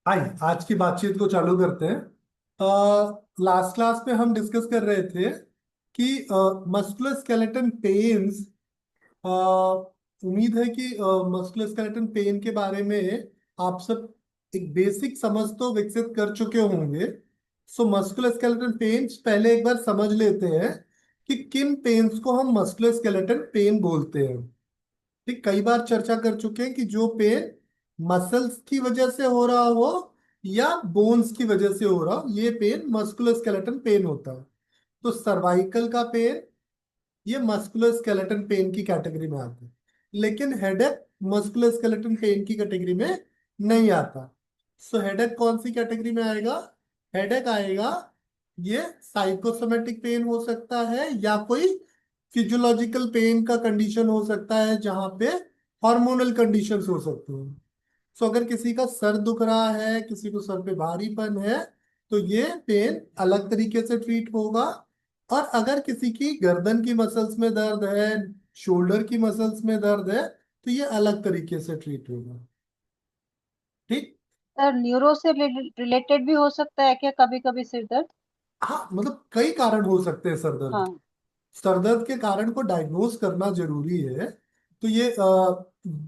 आइए आज की बातचीत को चालू करते हैं। लास्ट क्लास में हम डिस्कस कर रहे थे कि मस्कुलर स्केलेटन पेन्स, उम्मीद है कि मस्कुलर स्केलेटन पेन के बारे में आप सब एक बेसिक समझ तो विकसित कर चुके होंगे। सो मस्कुलर स्केलेटन पेन्स पहले एक बार समझ लेते हैं कि किन पेन्स को हम मस्कुलर स्केलेटन पेन बोलते हैं। ठीक, कई बार चर्चा कर चुके हैं कि जो पेन मसल्स की वजह से हो रहा हो या बोन्स की वजह से हो रहा हो, ये पेन मस्कुलर स्केलेटन पेन होता है। तो सर्वाइकल का पेन ये मस्कुलर स्केलेटन पेन की कैटेगरी में आता है, लेकिन हेडेक मस्कुलर स्केलेटन पेन की कैटेगरी में नहीं आता। सो हेडेक कौन सी कैटेगरी में आएगा? हेडेक आएगा, ये साइकोसोमेटिक पेन हो सकता है या कोई फिजियोलॉजिकल पेन का कंडीशन हो सकता है जहां पे हार्मोनल कंडीशंस हो सकती हैं। सो अगर किसी का सर दुख रहा है, किसी को सर पे भारीपन है, तो ये पेन अलग तरीके से ट्रीट होगा। और अगर किसी की गर्दन की मसल्स में दर्द है, शोल्डर की मसल्स में दर्द है, तो ये अलग तरीके से ट्रीट होगा। ठीक। सर न्यूरो से रिलेटेड भी हो सकता है क्या, कभी कभी सिर दर्द? हाँ, मतलब कई कारण हो सकते हैं सर दर्द। हाँ। सर दर्द के कारण को डायग्नोज करना जरूरी है। तो ये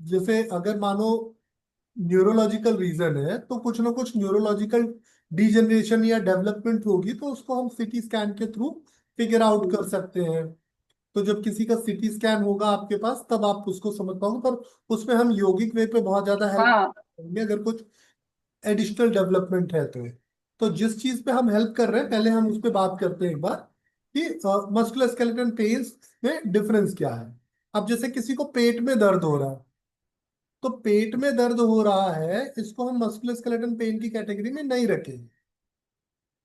जैसे अगर मानो न्यूरोलॉजिकल रीजन है, तो कुछ ना कुछ न्यूरोलॉजिकल डिजेनरेशन या डेवलपमेंट होगी, तो उसको हम सीटी स्कैन के थ्रू फिगर आउट कर हम्म। सकते हैं। तो जब किसी का सीटी स्कैन होगा आपके पास, तब आप उसको समझ पाओगे। पर उसमें हम यौगिक वे पे बहुत ज्यादा हेल्प हाँ। करेंगे अगर कुछ एडिशनल डेवलपमेंट है तो जिस चीज पे हम हेल्प कर रहे हैं, पहले हम उस पर बात करते हैं एक बार कि मस्कुलर स्केलेटन पेन्स में डिफरेंस क्या है। अब जैसे किसी को पेट में दर्द हो रहा है, तो पेट में दर्द हो रहा है, इसको हम मस्कुलर स्केलेटन पेन की कैटेगरी में नहीं रखेंगे।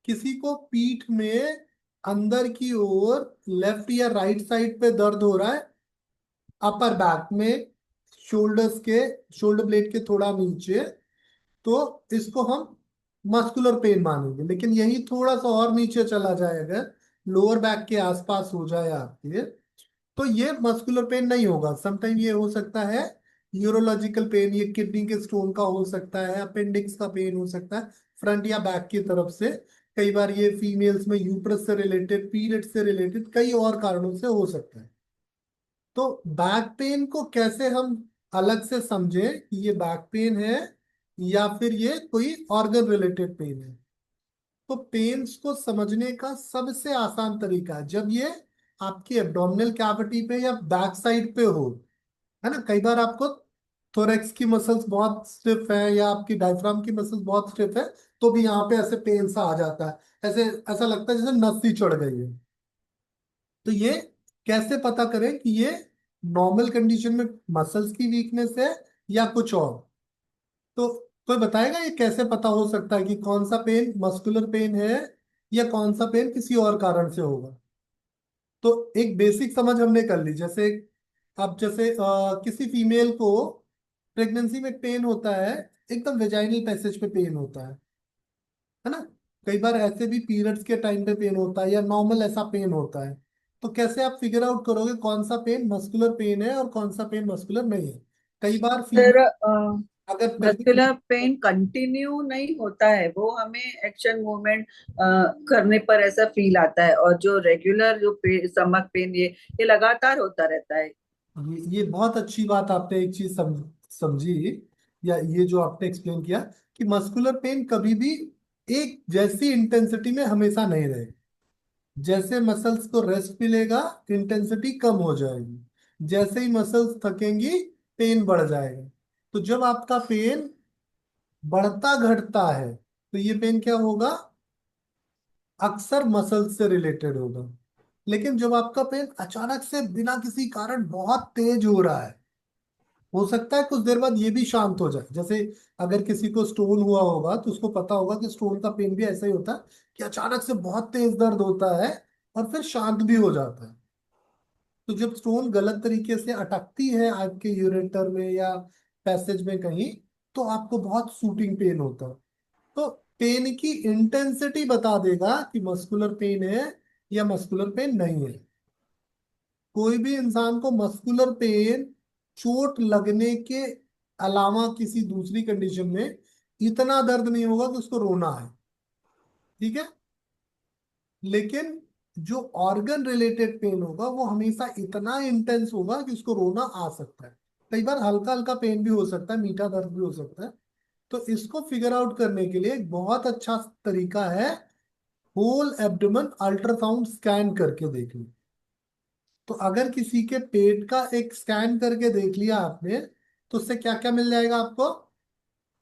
किसी को पीठ में अंदर की ओर लेफ्ट या राइट साइड पे दर्द हो रहा है, अपर बैक में, शोल्डर्स के, शोल्डर ब्लेड के थोड़ा नीचे, तो इसको हम मस्कुलर पेन मानेंगे। लेकिन यही थोड़ा सा और नीचे चला जाए, अगर लोअर बैक के आसपास हो जाए आपके, तो ये मस्कुलर पेन नहीं होगा। समटाइम ये हो सकता है न्यूरोलॉजिकल पेन, ये किडनी के स्टोन का हो सकता है, अपेंडिक्स का पेन हो सकता है फ्रंट या बैक की तरफ से। कई बार ये फीमेल्स में यूट्रस से रिलेटेड, पीरियड से रिलेटेड, कई और कारणों से हो सकता है। तो बैक पेन को कैसे हम अलग से समझें कि ये बैक पेन है या फिर ये कोई ऑर्गन रिलेटेड पेन है? तो पेन्स को समझने का सबसे आसान तरीका है जब ये आपकी एब्डोमिनल कैविटी पे या बैक साइड पे हो। है ना, कई बार आपको थोरेक्स की मसल्स बहुत स्टिफ है या आपकी डायफ्राम की मसल्स बहुत स्टिफ है, तो भी यहाँ पे ऐसे पेन सा आ जाता है, ऐसे ऐसा लगता है जैसे नस ही चढ़ गई है। तो ये कैसे पता करें कि ये नॉर्मल कंडीशन में मसल्स की वीकनेस है या कुछ और? तो कोई बताएगा ये कैसे पता हो सकता है कि कौन सा पेन मस्कुलर पेन है या कौन सा पेन किसी और कारण से होगा? तो एक बेसिक समझ हमने कर ली। जैसे अब जैसे किसी फीमेल को प्रेगनेंसी में पेन होता है, एकदम वेजाइनल पैसेज पे पेन होता है ना। कई बार ऐसे भी पीरियड्स के टाइम पे पेन होता है या नॉर्मल ऐसा पेन होता है। तो कैसे आप फिगर आउट करोगे कौन सा पेन मस्कुलर पेन है और कौन सा पेन मस्कुलर नहीं है? कई बार सर फीमेल अगर मस्कुलर प्रेगनेंट, पेन कंटिन्यू नहीं होता है, वो हमें एक्शन मूवमेंट करने पर ऐसा फील आता है। और जो रेगुलर जो स्टमक पेन, ये लगातार होता रहता है। ये बहुत अच्छी बात आपने एक चीज समझी, या ये जो आपने एक्सप्लेन किया कि मस्कुलर पेन कभी भी एक जैसी इंटेंसिटी में हमेशा नहीं रहे। जैसे मसल्स को रेस्ट मिलेगा, इंटेंसिटी कम हो जाएगी। जैसे ही मसल्स थकेंगी, पेन बढ़ जाएगा। तो जब आपका पेन बढ़ता घटता है, तो ये पेन क्या होगा? अक्सर मसल से रिलेटेड होगा। लेकिन जब आपका पेन अचानक से बिना किसी कारण बहुत तेज हो रहा है, हो सकता है कुछ देर बाद ये भी शांत हो जाए। जैसे अगर किसी को स्टोन हुआ होगा, तो उसको पता होगा कि स्टोन का पेन भी ऐसा ही होता है कि अचानक से बहुत तेज दर्द होता है और फिर शांत भी हो जाता है। तो जब स्टोन गलत तरीके से अटकती है आपके यूरेटर में या पैसेज में कहीं, तो आपको बहुत शूटिंग पेन होता है। तो पेन की इंटेंसिटी बता देगा कि मस्कुलर पेन है या मस्कुलर पेन नहीं है। कोई भी इंसान को मस्कुलर पेन चोट लगने के अलावा किसी दूसरी कंडीशन में इतना दर्द नहीं होगा कि उसको रोना है। ठीक है। लेकिन जो ऑर्गन रिलेटेड पेन होगा वो हमेशा इतना इंटेंस होगा कि उसको रोना आ सकता है। कई बार हल्का हल्का पेन भी हो सकता है, मीठा दर्द भी हो सकता है। तो इसको फिगर आउट करने के लिए एक बहुत अच्छा तरीका है, होल एब्डोमेन अल्ट्रासाउंड स्कैन करके देखना। तो अगर किसी के पेट का एक स्कैन करके देख लिया आपने, तो उससे क्या क्या मिल जाएगा आपको?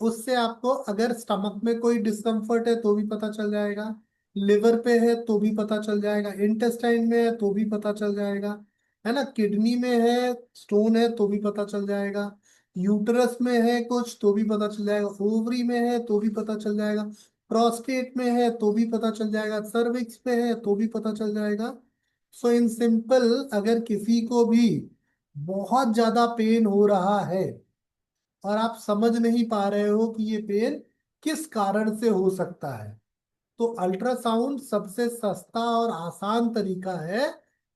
उससे आपको अगर स्टमक में कोई डिस्कम्फर्ट है तो भी पता चल जाएगा, लिवर पे है तो भी पता चल जाएगा, इंटेस्टाइन में है तो भी पता चल जाएगा, है ना, किडनी में है, स्टोन है तो भी पता चल जाएगा, यूटरस में है कुछ तो भी पता चल जाएगा, ओवरी में है तो भी पता चल जाएगा, प्रोस्टेट में है तो भी पता चल जाएगा, सर्विक्स में है तो भी पता चल जाएगा। सो इन सिंपल, अगर किसी को भी बहुत ज्यादा पेन हो रहा है और आप समझ नहीं पा रहे हो कि ये पेन किस कारण से हो सकता है, तो अल्ट्रासाउंड सबसे सस्ता और आसान तरीका है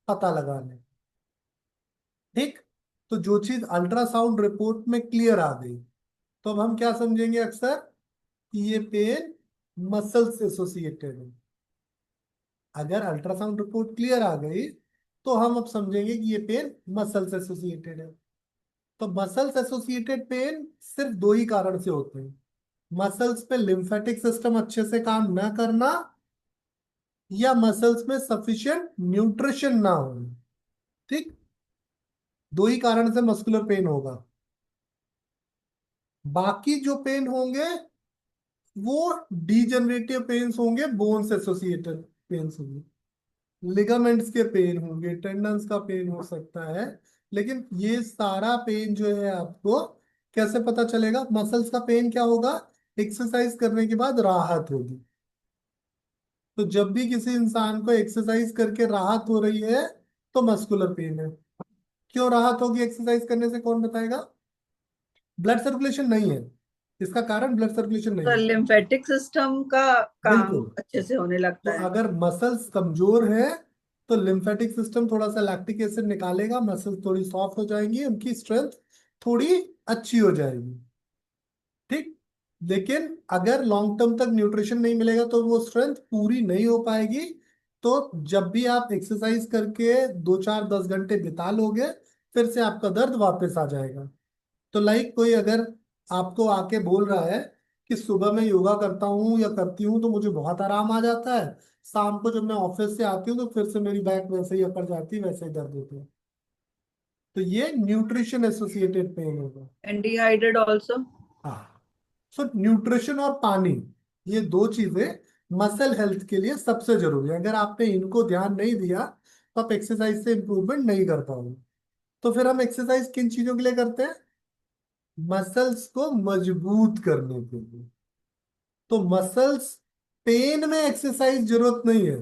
पता लगाने। ठीक। तो जो चीज अल्ट्रासाउंड रिपोर्ट में क्लियर आ गई, तो अब हम क्या समझेंगे अक्सर, कि ये पेन मसल से एसोसिएटेड है। अगर अल्ट्रासाउंड रिपोर्ट क्लियर आ गई तो हम अब समझेंगे कि ये पेन मसल से एसोसिएटेड है। तो मसल्स एसोसिएटेड पेन सिर्फ दो ही कारण से होते हैं, मसल्स पे लिम्फेटिक सिस्टम अच्छे से काम न करना, या मसल्स में सफिशिएंट न्यूट्रिशन ना होना। ठीक। दो ही कारण से मस्कुलर पेन होगा। बाकी जो पेन होंगे वो डीजनरेटिव पेन्स होंगे, बोन से एसोसिएटेड पेन्स होंगे, लिगामेंट्स के पेन होंगे, टेंडन्स का पेन हो सकता है। लेकिन ये सारा पेन जो है आपको कैसे पता चलेगा? मसल्स का पेन क्या होगा? एक्सरसाइज करने के बाद राहत होगी। तो जब भी किसी इंसान को एक्सरसाइज करके राहत हो रही है तो मस्कुलर पेन है। क्यों राहत होगी एक्सरसाइज करने से, कौन बताएगा? ब्लड सर्कुलेशन नहीं है, इसका कारण ब्लड सर्कुलेशन नहीं तो है। लिम्फेटिक सिस्टम का काम बिल्कुल। अच्छे से होने तो लगता है। अगर मसल्स कमजोर है तो लिम्फेटिक सिस्टम थोड़ा सा लैक्टिक एसिड निकालेगा, मसल्स थोड़ी सॉफ्ट हो जाएंगी, उनकी स्ट्रेंथ थोड़ी अच्छी हो जाएगी। ठीक। लेकिन अगर लॉन्ग टर्म तक न्यूट्रिशन नहीं मिलेगा तो वो स्ट्रेंथ पूरी नहीं हो पाएगी। तो जब भी आप एक्सरसाइज करके 2 4 10 घंटे बिता लोगे, फिर से आपका दर्द वापस आ जाएगा। तो लाइक कोई अगर आपको आके बोल रहा है कि सुबह मैं योगा करता हूँ या करती हूँ तो मुझे बहुत आराम आ जाता है, शाम को जब मैं ऑफिस से आती हूँ तो फिर से मेरी बैक वैसे ही अकड़ जाती है, वैसे ही दर्द होता है, तो ये न्यूट्रिशन एसोसिएटेड पेन होगा। And dehydrate also. हाँ। सो न्यूट्रिशन और पानी, ये दो चीजें मसल हेल्थ के लिए सबसे जरूरी है। अगर आपने इनको ध्यान नहीं दिया तो आप एक्सरसाइज से इंप्रूवमेंट नहीं कर पाओगे। तो फिर हम एक्सरसाइज किन चीजों के लिए करते हैं? मसल्स को मजबूत करने के लिए। तो मसल्स पेन में एक्सरसाइज जरूरत नहीं है।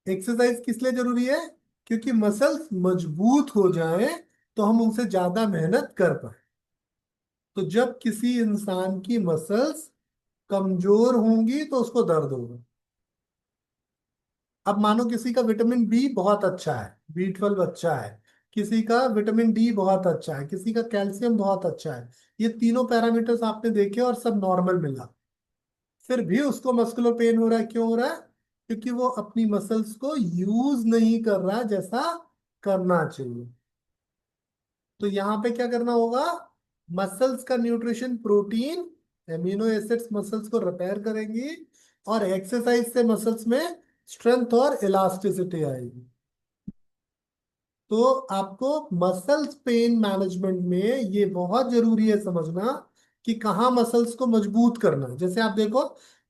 एक्सरसाइज किस लिए जरूरी है? क्योंकि मसल्स मजबूत हो जाए तो हम उनसे ज्यादा मेहनत कर पाए। तो जब किसी इंसान की मसल्स कमजोर होंगी तो उसको दर्द होगा। अब मानो किसी का विटामिन बी बहुत अच्छा है, B12 अच्छा है, किसी का विटामिन डी बहुत अच्छा है, किसी का कैल्शियम बहुत अच्छा है, ये तीनों पैरामीटर्स आपने देखे और सब नॉर्मल मिला, फिर भी उसको मस्कुलर पेन हो रहा है। क्यों हो रहा है? क्योंकि वो अपनी मसल्स को यूज नहीं कर रहा है जैसा करना चाहिए। तो यहाँ पे क्या करना होगा? मसल्स का nutrition, protein, amino acids muscles को रिपेयर करेंगी, और एक्सरसाइज से मसल्स में स्ट्रेंथ और इलास्टिसिटी आएगी। तो आपको मसल्स पेन मैनेजमेंट में ये बहुत जरूरी है समझना कि कहाँ मसल्स को मजबूत करना है। जैसे आप देखो,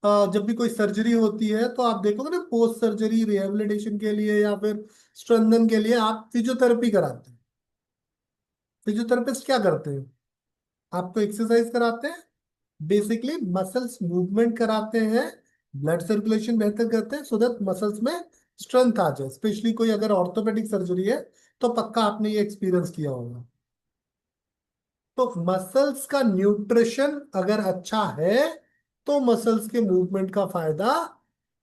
जब भी कोई सर्जरी होती है तो आप देखोगे ना, पोस्ट सर्जरी रिहेबिलिटेशन के लिए या फिर स्ट्रेंथन के लिए आप फिजियोथेरेपी कराते हैं। फिजियोथेरेपिस्ट क्या करते हैं? आपको एक्सरसाइज कराते हैं, बेसिकली मसल्स मूवमेंट कराते हैं, ब्लड सर्कुलेशन बेहतर करते हैं, सो दैट मसल्स में स्ट्रेंथ आ जाए। स्पेशली कोई अगर ऑर्थोपेडिक सर्जरी है तो पक्का आपने ये एक्सपीरियंस किया होगा। तो मसल्स का न्यूट्रिशन अगर अच्छा है तो मसल्स के मूवमेंट का फायदा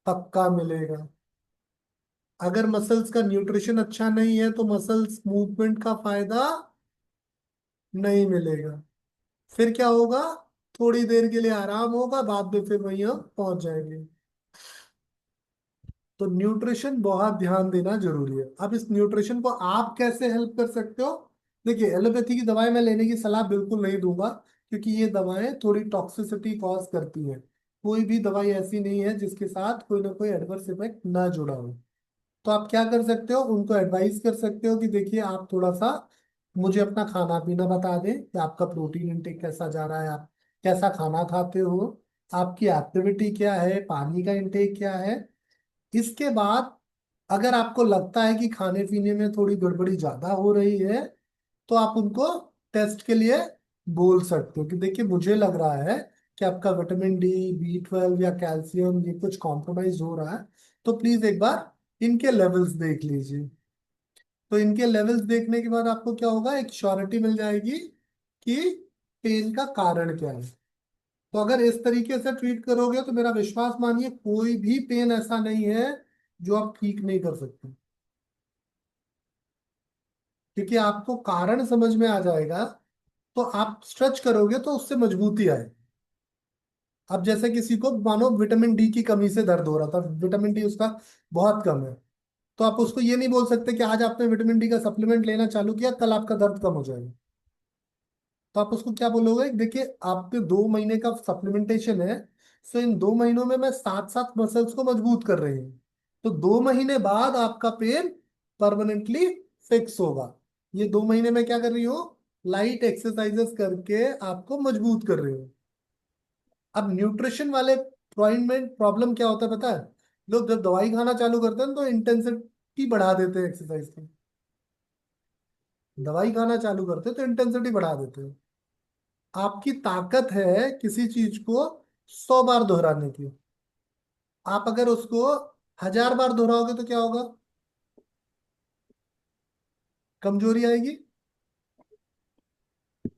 पक्का मिलेगा। अगर मसल्स का न्यूट्रिशन अच्छा नहीं है तो मसल्स मूवमेंट का फायदा नहीं मिलेगा। फिर क्या होगा? थोड़ी देर के लिए आराम होगा, बाद में फिर वहीं हम पहुंच जाएंगे। तो न्यूट्रिशन बहुत ध्यान देना जरूरी है। अब इस न्यूट्रिशन को आप कैसे हेल्प कर सकते हो? देखिए, एलोपैथी की दवाई मैं लेने की सलाह बिल्कुल नहीं दूंगा, क्योंकि ये दवाएं थोड़ी टॉक्सिसिटी कॉज करती हैं। कोई भी दवाई ऐसी नहीं है जिसके साथ कोई ना कोई एडवर्स इफेक्ट ना जुड़ा हो। तो आप क्या कर सकते हो, उनको एडवाइस कर सकते हो कि देखिए आप थोड़ा सा मुझे अपना खाना पीना बता दें कि आपका प्रोटीन इंटेक कैसा जा रहा है, आप कैसा खाना खाते हो, आपकी एक्टिविटी क्या है, पानी का इंटेक क्या है। इसके बाद अगर आपको लगता है कि खाने पीने में थोड़ी गड़बड़ी ज्यादा हो रही है, तो आप उनको टेस्ट के लिए बोल सकते हो कि देखिए मुझे लग रहा है कि आपका विटामिन डी, B12 या कैल्शियम ये कुछ कॉम्प्रोमाइज हो रहा है, तो प्लीज एक बार इनके लेवल्स देख लीजिए। तो इनके लेवल्स देखने के बाद आपको क्या होगा, एक श्योरिटी मिल जाएगी कि पेन का कारण क्या है। तो अगर इस तरीके से ट्रीट करोगे तो मेरा विश्वास मानिए कोई भी पेन ऐसा नहीं है जो आप ठीक नहीं कर सकते, क्योंकि आपको कारण समझ में आ जाएगा। तो आप स्ट्रेच करोगे तो उससे मजबूती आए। अब जैसे किसी को मानो विटामिन डी की कमी से दर्द हो रहा था, विटामिन डी उसका बहुत कम है, तो आप उसको ये नहीं बोल सकते कि आज आपने विटामिन डी का सप्लीमेंट लेना चालू किया कल आपका दर्द कम हो जाएगा। तो आप उसको क्या बोलोगे, देखिए आपके 2 महीने का सप्लीमेंटेशन है, सो इन 2 महीनों में मैं सात सात मसल्स को मजबूत कर रही हूँ। तो 2 महीने बाद आपका पेन परमानेंटली फिक्स होगा। ये 2 महीने में क्या कर रही हूँ, लाइट एक्सरसाइजेस करके आपको मजबूत कर रही हूँ। अब न्यूट्रिशन वाले पॉइंट में प्रॉब्लम क्या होता है पता है, लोग जब दवाई खाना चालू करते हैं तो इंटेंसिटी बढ़ा देते हैं एक्सरसाइज की। दवाई खाना चालू करते हैं तो इंटेंसिटी बढ़ा देते हैं। आपकी ताकत है किसी चीज को 100 बार दोहराने की। आप अगर उसको 1000 बार दोहराओगे तो क्या होगा, कमजोरी आएगी।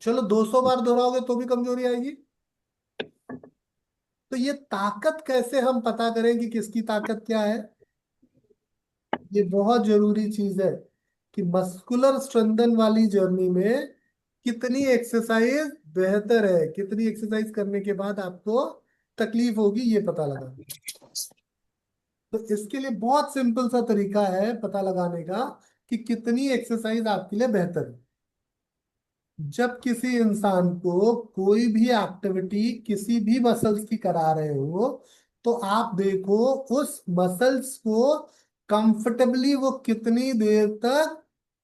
चलो 200 बार दोहराओगे तो भी कमजोरी आएगी। तो ये ताकत कैसे हम पता करें कि किसकी ताकत क्या है, ये बहुत जरूरी चीज है कि मस्कुलर स्ट्रेंथन वाली जर्नी में कितनी एक्सरसाइज बेहतर है, कितनी एक्सरसाइज करने के बाद आपको तकलीफ होगी ये पता लगा। तो इसके लिए बहुत सिंपल सा तरीका है पता लगाने का कि कितनी एक्सरसाइज आपके लिए बेहतर है। जब किसी इंसान को कोई भी एक्टिविटी किसी भी मसल्स की करा रहे हो, तो आप देखो उस मसल्स को कंफर्टेबली वो कितनी देर तक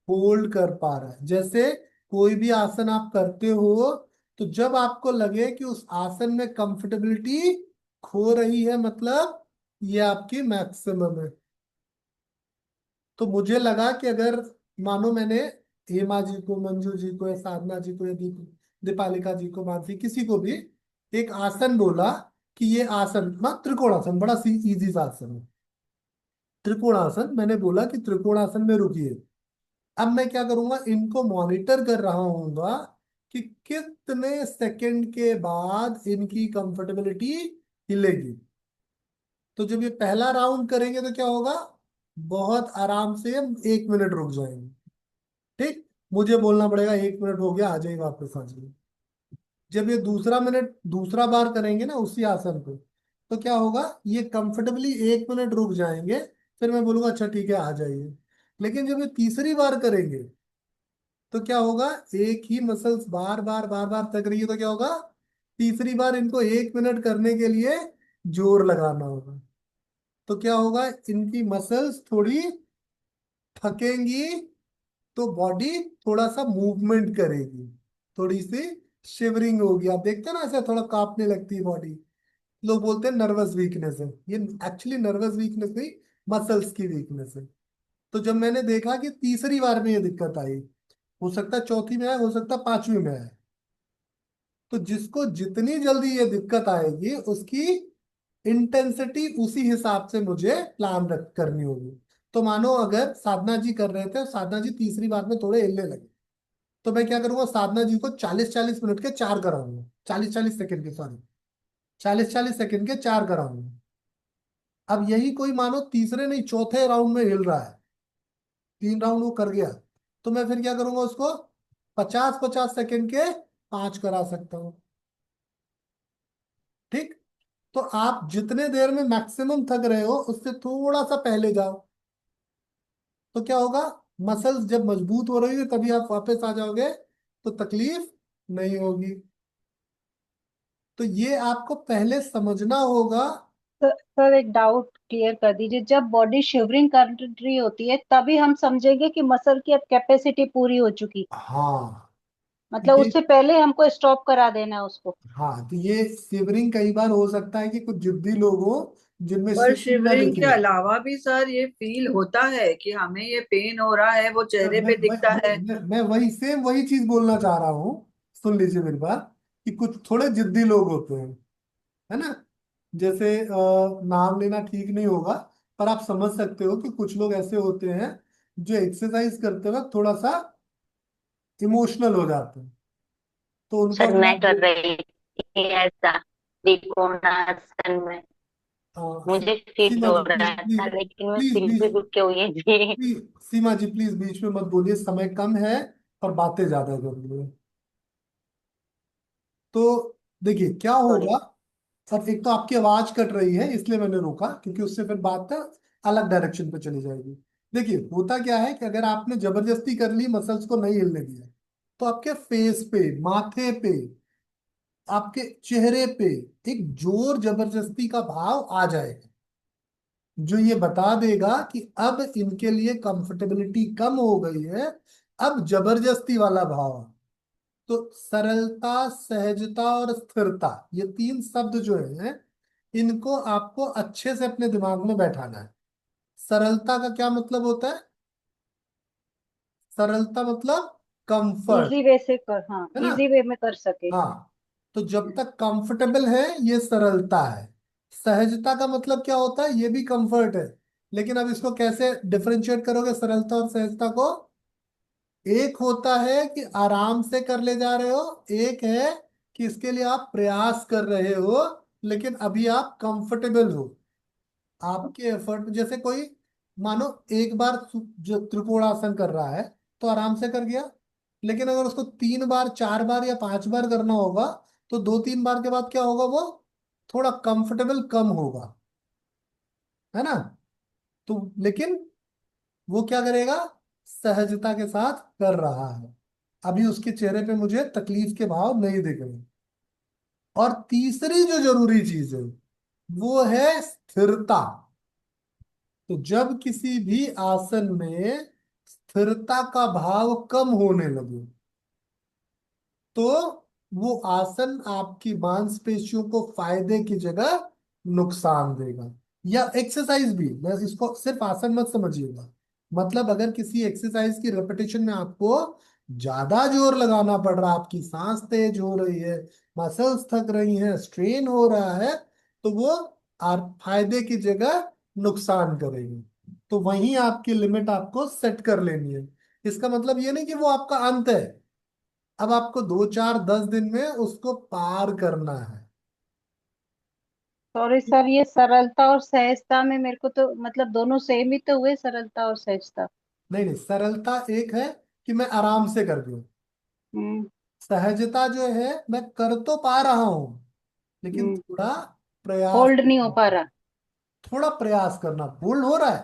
होल्ड कर पा रहा है। जैसे कोई भी आसन आप करते हो, तो जब आपको लगे कि उस आसन में कंफर्टेबिलिटी खो रही है, मतलब ये आपकी मैक्सिमम है। तो मुझे लगा कि अगर मानो मैंने हेमा जी को, मंजू जी को, या साधना जी को, या दीपालिका जी को, मानसी किसी को भी एक आसन बोला कि ये आसन त्रिकोणासन बड़ा सी इजी सा आसन है। त्रिकोणासन मैंने बोला कि त्रिकोणासन में रुकिए। अब मैं क्या करूंगा, इनको मॉनिटर कर रहा हूंगा कि कितने सेकंड के बाद इनकी कंफर्टेबिलिटी हिलेगी। तो जब ये पहला राउंड करेंगे तो क्या होगा, बहुत आराम से हम 1 मिनट रुक जाएंगे। ठीक, मुझे बोलना पड़ेगा 1 मिनट हो गया, आ जाइए वापस आ जाइए। जब ये दूसरा बार करेंगे ना उसी आसन को, तो क्या होगा, ये कंफर्टेबली 1 मिनट रुक जाएंगे। फिर मैं बोलूंगा अच्छा ठीक है आ जाइए। लेकिन जब ये तीसरी बार करेंगे तो क्या होगा, एक ही मसल्स बार बार बार बार थक रही है, तो क्या होगा, तीसरी बार इनको 1 मिनट करने के लिए जोर लगाना होगा। तो क्या होगा, इनकी मसल्स थोड़ी थकेंगी, तो बॉडी थोड़ा सा मूवमेंट करेगी, थोड़ी सी शिवरिंग होगी। आप देखते हैं ना ऐसे थोड़ा कांपने लगती है बॉडी। लोग बोलते हैं नर्वस वीकनेस है, ये एक्चुअली नर्वस वीकनेस नहीं, मसल्स की वीकनेस है। तो जब मैंने देखा कि तीसरी बार में ये दिक्कत आई, हो सकता है चौथी में आए, हो सकता है पांचवी में आए, तो जिसको जितनी जल्दी ये दिक्कत आएगी उसकी इंटेंसिटी उसी हिसाब से मुझे प्लान रख करनी होगी। तो मानो अगर साधना जी कर रहे थे, साधना जी तीसरी बार में थोड़े हिलने लगे, तो मैं क्या करूंगा, साधना जी को 40-40 मिनट के 4 कराऊंगा, 40-40 सेकंड के, सॉरी, 40-40 सेकंड के 4 कराऊंगा। अब यही कोई मानो तीसरे नहीं चौथे राउंड में हिल रहा है, 3 राउंड वो कर गया, तो मैं फिर क्या करूंगा, उसको 50-50 सेकंड के 5 करा सकता हूँ। ठीक। तो आप जितने देर में मैक्सिमम थक रहे हो उससे थोड़ा सा पहले जाओ, तो क्या होगा, मसल्स जब मजबूत हो रही है तभी आप वापस आ जाओगे, तो तकलीफ नहीं होगी। तो ये आपको पहले समझना होगा। सर एक डाउट क्लियर कर दीजिए, जब बॉडी शिवरिंग कर रही होती है तभी हम समझेंगे कि मसल की अब कैपेसिटी पूरी हो चुकी, हाँ मतलब ये, उससे पहले हमको स्टॉप करा देना है उसको? हाँ तो ये शिवरिंग कई बार हो सकता है कि कुछ जिद्दी लोग हो जिनमें पर शिवरिंग ना शिवरिंग के दिखे। अलावा भी सर ये फील होता है कि हमें ये पेन हो रहा है, वो मैं चेहरे मैं पे मैं दिखता मैं, है। मैं, मैं वही सेम वही चीज बोलना चाह रहा हूँ। सुन लीजिए मेरी बात, कि कुछ थोड़े जिद्दी लोग होते हैं, है ना। जैसे नाम लेना ठीक नहीं होगा, पर आप समझ सकते हो कि कुछ लोग ऐसे होते हैं जो एक्सरसाइज करते वक्त थोड़ा सा इमोशनल हो जाते हैं, तो उनको सर अगर मैं आप कर रही थी ऐसा त्रिकोणासन में, मुझे फील सीमा हो जी रहा प्लीज था प्लीज, लेकिन मैं प्लीज फिर भी बीच, रुके हुई थी। प्लीज सीमा जी प्लीज बीच में मत बोलिए, समय कम है और बातें ज्यादा कर रही है। तो देखिए क्या सॉरी। होगा। और एक तो आपकी आवाज कट रही है इसलिए मैंने रोका, क्योंकि उससे फिर बात अलग डायरेक्शन पे चली जाएगी। देखिए होता क्या है कि अगर आपने जबरदस्ती कर ली, मसल्स को नहीं हिलने दिया, तो आपके फेस पे, माथे पे, आपके चेहरे पे एक जोर जबरदस्ती का भाव आ जाएगा, जो ये बता देगा कि अब इनके लिए कंफर्टेबिलिटी कम हो गई है, अब जबरदस्ती वाला भाव है। तो सरलता, सहजता और स्थिरता, ये तीन शब्द जो है, इनको आपको अच्छे से अपने दिमाग में बैठाना है। सरलता का क्या मतलब होता है? सरलता मतलब कंफर्ट, इजी वे से कर, हाँ है ना। इजी वे में कर सके। हाँ, तो जब तक कंफर्टेबल है ये सरलता है। सहजता का मतलब क्या होता है? ये भी कंफर्ट है। लेकिन अब इसको कैसे डिफरेंशिएट करोगे सरलता और सहजता को? एक होता है कि आराम से कर ले जा रहे हो, एक है कि इसके लिए आप प्रयास कर रहे हो, लेकिन अभी आप कंफर्टेबल हो। आपके एफर्ट, जैसे कोई मानो एक बार जो त्रिकोणासन कर रहा है तो आराम से कर गया, लेकिन अगर उसको 3 बार, 4 बार या 5 बार करना होगा, तो 2-3 बार के बाद क्या होगा, वो थोड़ा कंफर्टेबल कम होगा, है ना। तो लेकिन वो क्या करेगा, सहजता के साथ कर रहा है, अभी उसके चेहरे पे मुझे तकलीफ के भाव नहीं दिख रहे। और तीसरी जो जरूरी चीज है वो है स्थिरता। तो जब किसी भी आसन में स्थिरता का भाव कम होने लगे, तो वो आसन आपकी मांसपेशियों को फायदे की जगह नुकसान देगा। या एक्सरसाइज भी, मैं इसको सिर्फ आसन मत समझिएगा, मतलब अगर किसी एक्सरसाइज की रेपिटेशन में आपको ज्यादा जोर लगाना पड़ रहा है, आपकी सांस तेज हो रही है, मसल्स थक रही हैं, स्ट्रेन हो रहा है, तो वो फायदे की जगह नुकसान करेगी। तो वहीं आपकी लिमिट आपको सेट कर लेनी है। इसका मतलब ये नहीं कि वो आपका अंत है, अब आपको 2-4-10 दिन में उसको पार करना है। सॉरी सर, ये सरलता और सहजता में मेरे को तो मतलब दोनों सेम ही तो हुए, सरलता और सहजता। नहीं नहीं, सरलता एक है कि मैं आराम से कर दूं, हम्म। सहजता जो है मैं कर तो पा रहा हूं, लेकिन हम्म। थोड़ा प्रयास होल्ड नहीं हो करना, पा रहा। थोड़ा प्रयास करना, बोल्ड हो रहा है,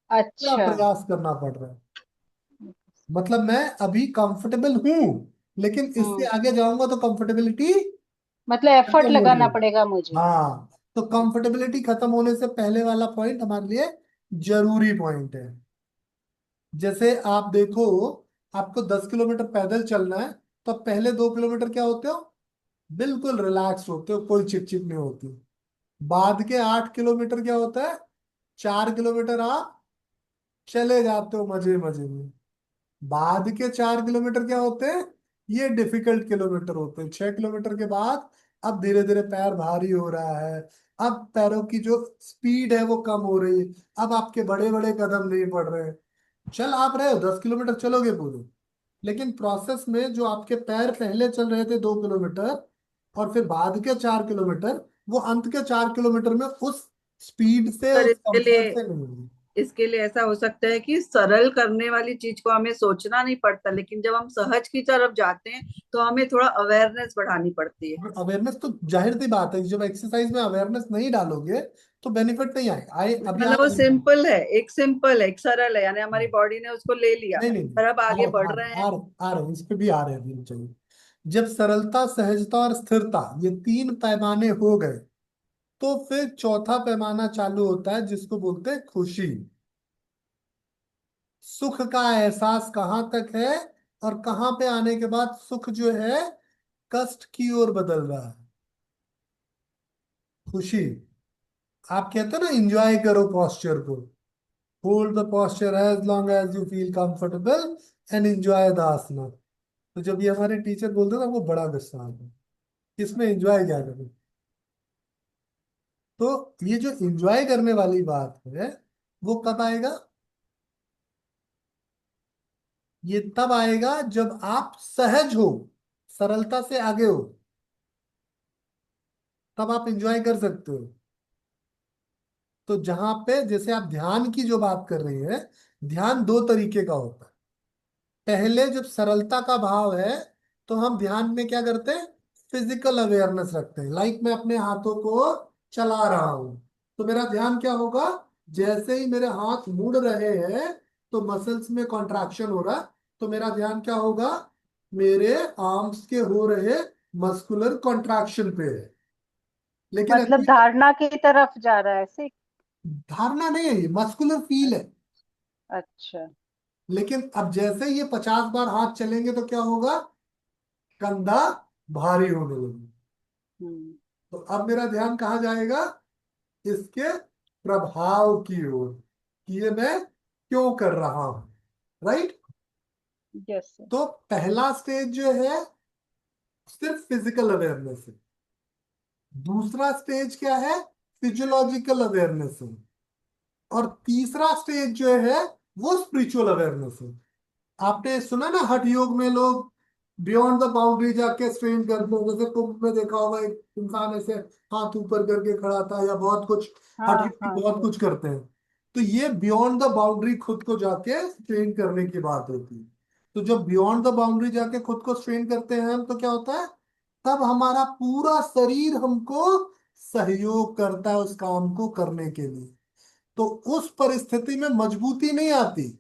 थोड़ा अच्छा। प्रयास करना पड़ रहा है। मतलब मैं अभी कंफर्टेबल हूं, लेकिन इससे हम्म। आगे जाऊंगा तो कंफर्टेबिलिटी मतलब एफर्ट खत्म हो लगाना जाएगी। पड़ेगा मुझे। हाँ, तो कंफर्टेबिलिटी खत्म होने से पहले वाला पॉइंट हमारे लिए जरूरी पॉइंट है। जैसे आप देखो, आपको 10 किलोमीटर पैदल चलना है, तो आप पहले 2 किलोमीटर क्या होते हो, बिल्कुल रिलैक्स होते हो, कोई चिपचिप नहीं होती। बाद के 8 किलोमीटर क्या होता है, 4 किलोमीटर आप चले जाते हो मजे मजे में। बाद के 4 किलोमीटर क्या होते हैं, ये डिफिकल्ट किलोमीटर होते हैं। 6 किलोमीटर के बाद अब धीरे धीरे पैर भारी हो रहा है, अब पैरों की जो स्पीड है वो कम हो रही है, अब आपके बड़े बड़े कदम नहीं पड़ रहे हैं। चल आप रहे हो 10 किलोमीटर चलोगे पूरे, लेकिन प्रोसेस में जो आपके पैर पहले चल रहे थे 2 किलोमीटर, और फिर बाद के 4 किलोमीटर, वो अंत के 4 किलोमीटर में उस स्पीड से, सर उस इसके लिए कंफर्ट से नहीं होगी। इसके लिए ऐसा हो सकता है कि सरल करने वाली चीज को हमें सोचना नहीं पड़ता, लेकिन जब हम सहज की तरफ जाते हैं तो हमें थोड़ा अवेयरनेस बढ़ानी पड़ती है। अवेयरनेस तो जाहिर सी बात है कि जब एक्सरसाइज में अवेयरनेस नहीं डालोगे तो बेनिफिट नहीं आएगा। आए अभी मतलब आप वो सिंपल है, एक सरल है, यानी हमारी बॉडी ने उसको ले लिया, नहीं नहीं नहीं, पर अब आ आगे बढ़ रहे रहे हैं। आ रहे इस पे भी आ रहे हैं अभी चाहिए। जब सरलता, सहजता और स्थिरता ये तीन पैमाने हो गए तो फिर चौथा पैमाना चालू होता है जिसको बोलते हैं खुशी। सुख का एहसास कहाँ तक है और कहाँ पे आने के बाद सुख जो है कष्ट की ओर बदल रहा है। खुशी, आप कहते हो ना एंजॉय करो पोस्चर को, hold the posture as long as you feel comfortable and enjoy the asana. तो जब ये हमारे टीचर बोलते हैं ना वो बड़ा गुस्सा आता है, इसमें एंजॉय क्या करें। तो ये जो एंजॉय करने वाली बात है वो कब आएगा? ये तब आएगा जब आप सहज हो, सरलता से आगे हो, तब आप एंजॉय कर सकते हो। तो जहां पे जैसे आप ध्यान की जो बात कर रही है, ध्यान दो तरीके का होता है। पहले जब सरलता का भाव है तो हम ध्यान में क्या करते हैं, फिजिकल अवेयरनेस रखते हैं। लाइक मैं अपने हाथों को चला रहा हूं तो मेरा ध्यान क्या होगा, जैसे ही मेरे हाथ मुड़ रहे हैं तो मसल्स में कॉन्ट्रैक्शन हो रहा है, तो मेरा ध्यान क्या होगा, मेरे आर्म्स के हो रहे मस्कुलर कॉन्ट्रैक्शन पे है। लेकिन मतलब अभी धारणा की तरफ जा रहा है ऐसे। धारणा नहीं है, ये मस्कुलर फील है। अच्छा। लेकिन अब जैसे ही ये 50 बार हाथ चलेंगे तो क्या होगा, कंधा भारी होने लगी। हम्म। तो अब मेरा ध्यान कहाँ जाएगा, इसके प्रभाव की ओर, कि ये मैं क्यों कर रहा हूं। राइट। यस। तो पहला स्टेज जो है सिर्फ फिजिकल अवेयरनेस है। दूसरा स्टेज क्या है, फिजियोलॉजिकल अवेयरनेस है। और तीसरा स्टेज जो है वो स्पिरिचुअल अवेयरनेस है। आपने सुना ना हठ योग में लोग बियॉन्ड द बाउंड्री जाके स्ट्रेन करते हैं, जैसे कुंभ में देखा होगा एक इंसान ऐसे हाथ ऊपर करके खड़ा था, या बहुत कुछ हठ हाँ योग में हाँ। बहुत कुछ करते हैं। तो ये बियॉन्ड द बाउंड्री खुद को जाके स्ट्रेन करने की बात होती है। तो जब बियॉन्ड द बाउंड्री जाके खुद को स्ट्रेन करते हैं हम, तो क्या होता है, तब हमारा पूरा शरीर हमको सहयोग करता है उस काम को करने के लिए। तो उस परिस्थिति में मजबूती नहीं आती,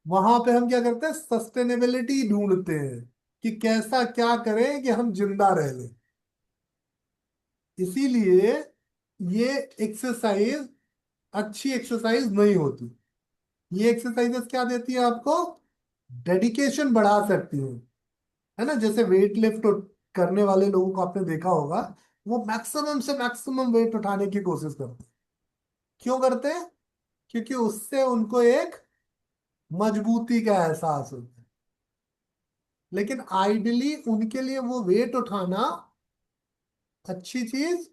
वहां पे हम क्या करते हैं, सस्टेनेबिलिटी ढूंढते हैं कि कैसा क्या करें कि हम जिंदा रह लें। इसीलिए ये एक्सरसाइज अच्छी एक्सरसाइज नहीं होती। ये एक्सरसाइजेस क्या देती है आपको, डेडिकेशन बढ़ा सकती है ना। जैसे वेट लिफ्ट करने वाले लोगों को आपने देखा होगा, वो मैक्सिमम से मैक्सिमम वेट उठाने की कोशिश करते हैं। क्यों करते हैं, क्योंकि उससे उनको एक मजबूती का एहसास होता है। लेकिन आइडियली उनके लिए वो वेट उठाना अच्छी चीज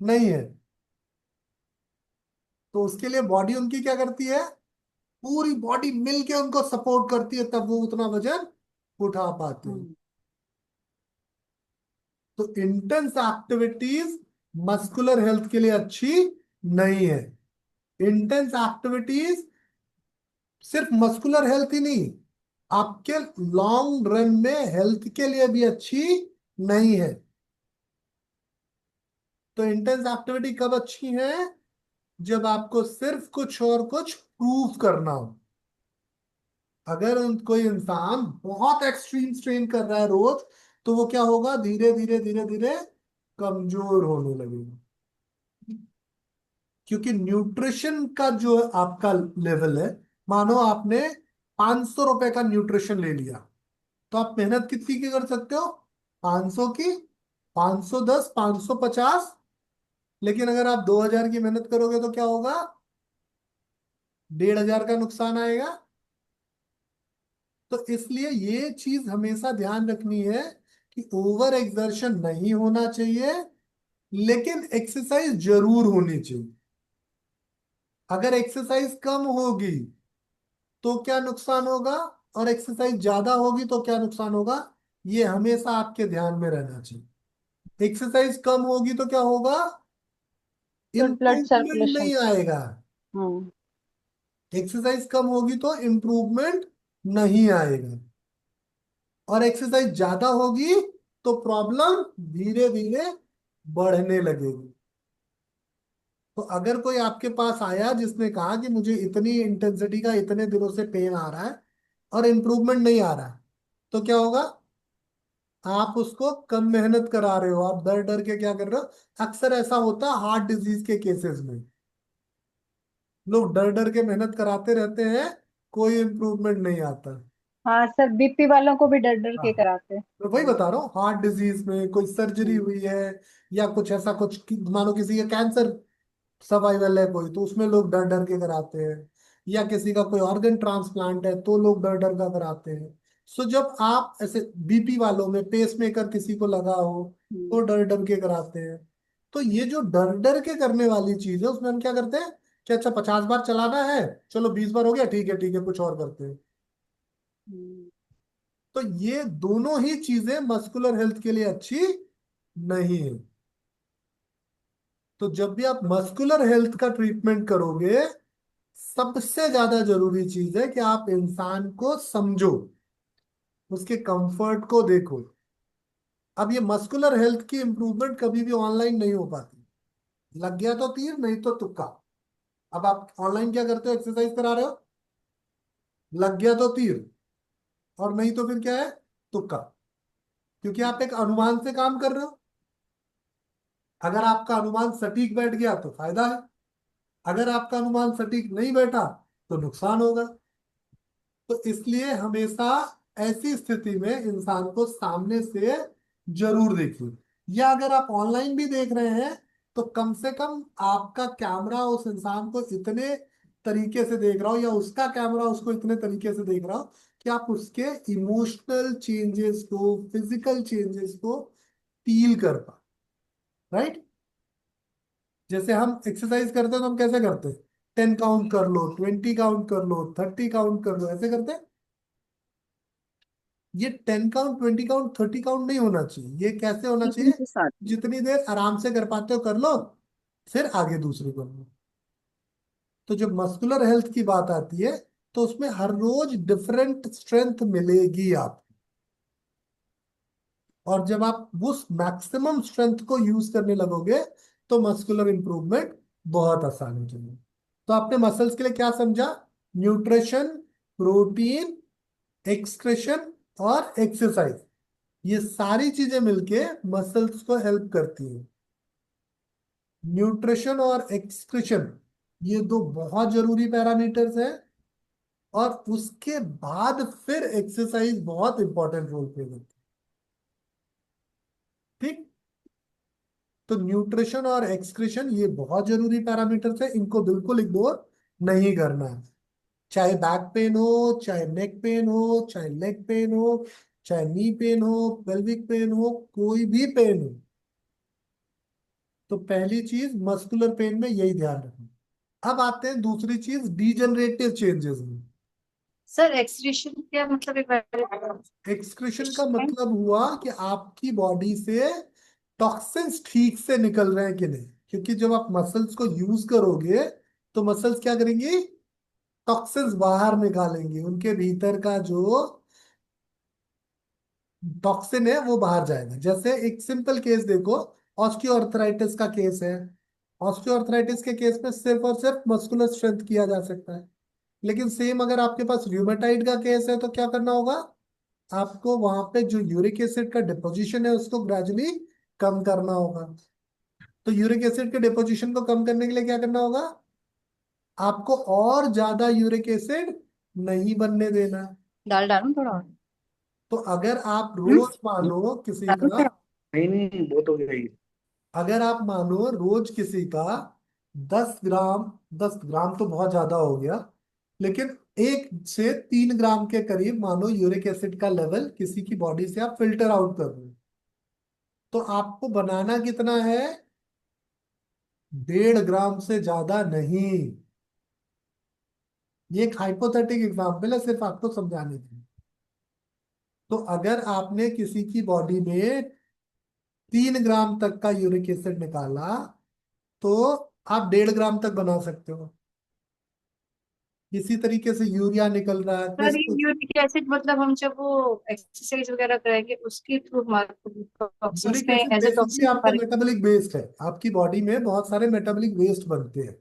नहीं है। तो उसके लिए बॉडी उनकी क्या करती है, पूरी बॉडी मिल के उनको सपोर्ट करती है, तब वो उतना वजन उठा पाते हैं। हम्म। तो इंटेंस एक्टिविटीज मस्कुलर हेल्थ के लिए अच्छी नहीं है। इंटेंस एक्टिविटीज सिर्फ मस्कुलर हेल्थ ही नहीं, आपके लॉन्ग रन में हेल्थ के लिए भी अच्छी नहीं है। तो इंटेंस एक्टिविटी कब अच्छी है, जब आपको सिर्फ कुछ और कुछ प्रूव करना हो। अगर कोई इंसान बहुत एक्सट्रीम स्ट्रेन कर रहा है रोज, तो वो क्या होगा, धीरे धीरे धीरे धीरे कमजोर होने लगेगा। क्योंकि न्यूट्रिशन का जो आपका लेवल है, मानो आपने 500 रुपए का न्यूट्रिशन ले लिया, तो आप मेहनत कितनी की कर सकते हो, 500 की, 510, 550। लेकिन अगर आप 2000 की मेहनत करोगे तो क्या होगा, 1500 का नुकसान आएगा। तो इसलिए ये चीज हमेशा ध्यान रखनी है कि ओवर एक्सर्शन नहीं होना चाहिए, लेकिन एक्सरसाइज जरूर होनी चाहिए। अगर एक्सरसाइज कम होगी तो क्या नुकसान होगा, और एक्सरसाइज ज्यादा होगी तो क्या नुकसान होगा, ये हमेशा आपके ध्यान में रहना चाहिए। एक्सरसाइज कम होगी तो क्या होगा, ब्लड इंप्रूवमेंट सर्कुलेशन। नहीं आएगा। हम्म। एक्सरसाइज कम होगी तो इम्प्रूवमेंट नहीं आएगा, और एक्सरसाइज ज्यादा होगी तो प्रॉब्लम धीरे धीरे बढ़ने लगेगी। तो अगर कोई आपके पास आया जिसने कहा कि मुझे इतनी इंटेंसिटी का इतने दिनों से पेन आ रहा है और इम्प्रूवमेंट नहीं आ रहा है, तो क्या होगा? आप उसको कम मेहनत करा रहे हो, आप डर डर के क्या कर रहे हो। अक्सर ऐसा होता है हार्ट डिजीज के केसेस में, लोग डर डर के मेहनत कराते रहते हैं, कोई इम्प्रूवमेंट नहीं आता। हाँ सर, बीपी वालों को भी डर डर के हाँ, कराते हैं। मैं वही बता रहा हूँ, हार्ट डिजीज में कोई सर्जरी हम्म, हुई है या कुछ ऐसा कुछ मानो किसी का कैंसर सर्वाइवल है कोई, तो उसमें लोग डर डर के कराते हैं। या किसी का कोई ऑर्गन ट्रांसप्लांट है तो लोग डर डर का कराते हैं। सो जब आप ऐसे बीपी वालों में पेस मेकर किसी को लगा हो तो हम्म, डर डर के कराते हैं। तो ये जो डर डर के करने वाली चीज है उसमें हम क्या करते हैं कि अच्छा 50 बार चलाना है, चलो 20 बार हो गया, ठीक है कुछ और करते हैं। हम्म। तो ये दोनों ही चीजें मस्कुलर हेल्थ के लिए अच्छी नहीं है। तो जब भी आप मस्कुलर हेल्थ का ट्रीटमेंट करोगे, सबसे ज्यादा जरूरी चीज है कि आप इंसान को समझो, उसके कंफर्ट को देखो। अब ये मस्कुलर हेल्थ की इंप्रूवमेंट कभी भी ऑनलाइन नहीं हो पाती। लग गया तो तीर, नहीं तो तुक्का। अब आप ऑनलाइन क्या करते हो, एक्सरसाइज करा रहे हो, लग गया तो तीर, और नहीं तो फिर क्या है, तुक्का। क्योंकि आप एक अनुमान से काम कर रहे हो। अगर आपका अनुमान सटीक बैठ गया तो फायदा है, अगर आपका अनुमान सटीक नहीं बैठा तो नुकसान होगा। तो इसलिए हमेशा ऐसी स्थिति में इंसान को सामने से जरूर देखिए। या अगर आप ऑनलाइन भी देख रहे हैं तो कम से कम आपका कैमरा उस इंसान को इतने तरीके से देख रहा हो, या उसका कैमरा उसको इतने तरीके से देख रहा हो कि आप उसके इमोशनल चेंजेस को, फिजिकल चेंजेस को फील कर पाए। राइट? जैसे हम एक्सरसाइज करते हैं तो हम कैसे करते हैं, 10 काउंट कर लो, 20 काउंट कर लो, 30 काउंट कर लो, ऐसे करते हैं। ये 10 काउंट, 20 काउंट, 30 काउंट नहीं होना चाहिए। ये कैसे होना फीलिंग चाहिए, के साथ में। जितनी देर आराम से कर पाते हो कर लो, फिर आगे दूसरी कर लो। तो जब मस्कुलर हेल्थ की बात आती है तो उसमें हर रोज डिफरेंट स्ट्रेंथ मिलेगी आप। और जब आप उस मैक्सिमम स्ट्रेंथ को यूज करने लगोगे तो मस्कुलर इंप्रूवमेंट बहुत आसान हो जाएगी। तो आपने मसल्स के लिए क्या समझा? न्यूट्रिशन, प्रोटीन, एक्सक्रेशन और एक्सरसाइज, ये सारी चीजें मिलके मसल्स को हेल्प करती हैं। न्यूट्रिशन और एक्सक्रीशन, ये दो बहुत जरूरी पैरामीटर्स हैं। और उसके बाद फिर एक्सरसाइज बहुत इंपॉर्टेंट रोल प्ले करती है। ठीक? तो न्यूट्रिशन और एक्सक्रीशन ये बहुत जरूरी पैरामीटर्स है, इनको बिल्कुल इग्नोर नहीं करना है। चाहे बैक पेन हो, चाहे नेक पेन हो, चाहे लेग पेन हो, चाहे नी पेन हो, पेल्विक पेन हो, कोई भी पेन हो, तो पहली चीज मस्कुलर पेन में यही ध्यान रखना। अब आते हैं दूसरी चीज, डीजनरेटिव चेंजेस में। सर एक्सक्रीशन क्या मतलब, एक बार? एक्सक्रीशन का मतलब हुआ कि आपकी बॉडी से टॉक्सिन्स ठीक से निकल रहे हैं कि नहीं। क्योंकि जब आप मसल्स को यूज करोगे तो मसल्स क्या करेंगी, टॉक्सिन्स बाहर निकालेंगे, उनके भीतर का जो टॉक्सिन है वो बाहर जाएगा। जैसे एक सिंपल केस देखो, ऑस्टियोआर्थराइटिस का केस है। ऑस्टियोआर्थराइटिस के केस में सिर्फ और सिर्फ मस्कुलर स्ट्रेंथ किया जा सकता है। लेकिन सेम अगर आपके पास र्यूमेटाइड का केस है तो क्या करना होगा, आपको वहां पे जो यूरिक एसिड का डिपोजिशन है उसको ग्रेजुअली कम करना होगा। तो यूरिक एसिड के डिपोजिशन को कम करने के लिए क्या करना होगा, आपको और ज्यादा यूरिक एसिड नहीं बनने देना है। दाल डालूं थोड़ा और? तो अगर आप हम्म, रोज मानो किसी डालूं का, थोड़ा? नहीं नहीं, बहुत हो गया ये। अगर आप मानो रोज किसी का 10 ग्राम, 10 ग्राम तो बहुत ज्यादा हो गया, लेकिन 1 से 3 ग्राम के करीब मानो यूरिक एसिड का लेवल किसी की बॉडी से आप फिल्टर आउट कर रहे हो, तो आपको बनाना कितना है, 1.5 ग्राम से ज्यादा नहीं। ये एक हाइपोथेटिक एग्जाम्पल है सिर्फ आपको समझाने के लिए। तो अगर आपने किसी की बॉडी में 3 ग्राम तक का यूरिक एसिड निकाला तो आप 1.5 ग्राम तक बना सकते हो। इसी तरीके से यूरिया निकल रहा है, सर ये क्रिस्टल। यूरिक एसिड मतलब हम जब वो एक्सरसाइज वगैरह कराएंगे उसके थ्रू हमारे टॉक्सिन्स यूरिक में acid as a basically toxin आपका हमारे। मेटाबॉलिक वेस्ट है, आपकी बॉडी में बहुत सारे मेटाबॉलिक वेस्ट बनते हैं।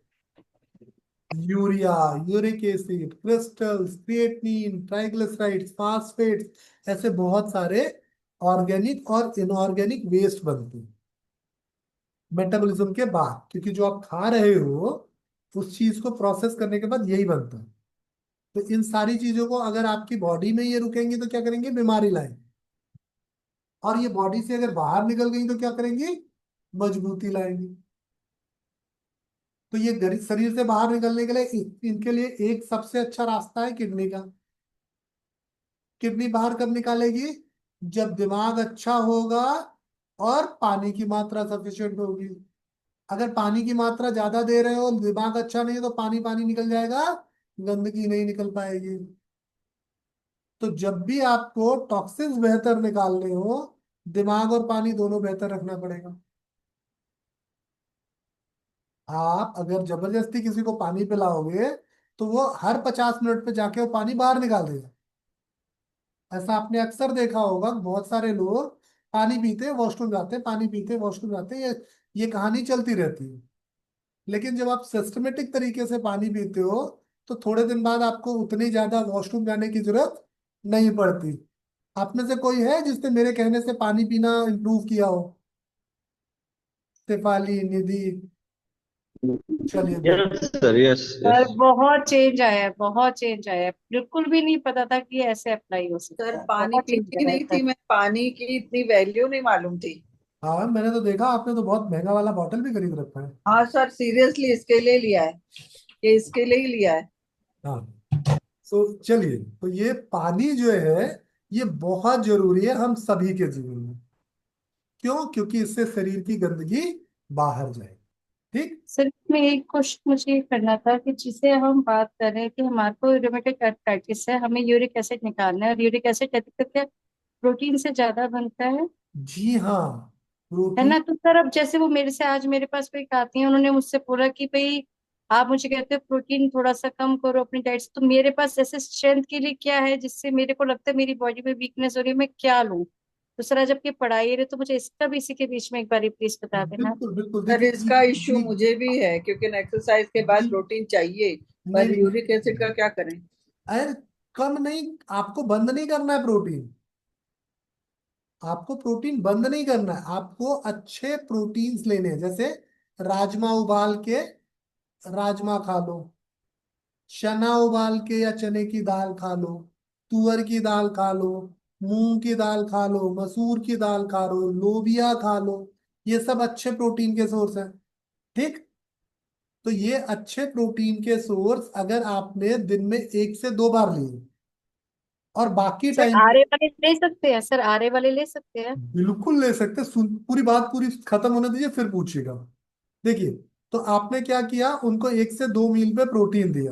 Urea, uric acid, crystals, creatinine, triglycerides, phosphates, ऐसे बहुत सारे ऑर्गेनिक और इनऑर्गेनिक वेस्ट बनते हैं मेटाबॉलिज्म के बाद, क्योंकि जो आप खा रहे हो उस चीज को प्रोसेस करने के बाद यही बनता है। तो इन सारी चीजों को अगर आपकी बॉडी में ये रुकेंगे तो क्या करेंगे, बीमारी लाएंगे। और ये बॉडी से अगर बाहर निकल गई तो क्या करेंगी, मजबूती लाएंगी। तो ये शरीर से बाहर निकलने के लिए इनके लिए एक सबसे अच्छा रास्ता है किडनी का। किडनी बाहर कब निकालेगी, जब दिमाग अच्छा होगा और पानी की मात्रा सफिशिएंट होगी। अगर पानी की मात्रा ज्यादा दे रहे हो, दिमाग अच्छा नहीं है, तो पानी पानी निकल जाएगा, गंदगी नहीं निकल पाएगी। तो जब भी आपको टॉक्सिन्स बेहतर निकालने हो, दिमाग और पानी दोनों बेहतर रखना पड़ेगा। आप अगर जबरदस्ती किसी को पानी पिलाओगे तो वो हर 50 मिनट पे जाके वो पानी बाहर निकाल देगा। ऐसा आपने अक्सर देखा होगा, बहुत सारे लोग पानी पीते वॉशरूम जाते, पानी पीते वॉशरूम जाते, ये कहानी चलती रहती है। लेकिन जब आप सिस्टमेटिक तरीके से पानी पीते हो तो थोड़े दिन बाद आपको उतनी ज्यादा वॉशरूम जाने की जरूरत नहीं पड़ती। आप में से कोई है जिसने मेरे कहने से पानी पीना इंप्रूव किया हो? शेफाली, निधि, चलिए good. Yes sir, yes yes. Sir बहुत चेंज आया है, बहुत चेंज आया है, बिल्कुल भी नहीं पता था कि ऐसे अप्लाई हो सर सकता है, पानी बहुत चेंज पीती आया है नहीं सर। थी मैं, पानी की इतनी वैल्यू नहीं मालूम थी। हाँ, मैंने तो देखा आपने तो बहुत महंगा वाला बॉटल भी खरीद रखा है। हाँ सर, सीरियसली इसके लिए लिया है, ये इसके लिए ही लिया है। हाँ, तो चलिए, तो ये पानी जो है ये बहुत जरूरी है हम सभी के जीवन में। क्यों? क्योंकि इससे शरीर की गंदगी बाहर जाए। ठीक। सर में एक क्वेश्चन मुझे ये करना था कि जिसे हम बात कर रहे हैं कि हमारे को रूमेटिक अर्थराइटिस है, हमें यूरिक एसिड निकालना है, और यूरिक एसिड अधिकतर प्रोटीन से ज्यादा बनता जी हाँ, है प्रोटीन। ना। तो सर अब जैसे वो मेरे से आज मेरे पास कोई आती है, उन्होंने मुझसे बोला कि भाई आप मुझे कहते हो प्रोटीन थोड़ा सा कम करो अपनी डाइट से, तो मेरे पास ऐसे स्ट्रेंथ के लिए क्या है जिससे मेरे को लगता है मेरी बॉडी में वीकनेस हो रही है, मैं क्या लूं? तो सर आज आपकी पढ़ाई है तो मुझे इसका भी इसी के बीच में एक बार प्लीज बता देना। बिल्कुल बिल्कुल, सर देखिए इसका इश्यू मुझे भी है, क्योंकि एक्सरसाइज के बाद जी, प्रोटीन चाहिए। नहीं पर नहीं, यूरिक एसिड का क्या करें? अरे कम नहीं, आपको बंद नहीं करना है प्रोटीन। आपको प्रोटीन बंद नहीं करना है, आपको अच्छे प्रोटीन्स लेने हैं। जैसे राजमा उबाल के राजमा खा लो, चना उबाल के या चने की दाल खा लो, तुअर की दाल खा लो, मूंग की दाल खा लो, मसूर की दाल खा लो, लोबिया खा लो। ये सब अच्छे प्रोटीन के सोर्स हैं। ठीक। तो ये अच्छे प्रोटीन के सोर्स अगर आपने दिन में 1 से 2 बार लिए और बाकी सर टाइम पे, आरे वाले ले सकते हैं, सर आरे वाले ले सकते हैं। बिल्कुल ले सकते। सुन, पूरी बात पूरी खत्म होने दीजिए फिर पूछिएगा। देखिए, तो आपने क्या किया, उनको 1 से 2 मील पे प्रोटीन दिया।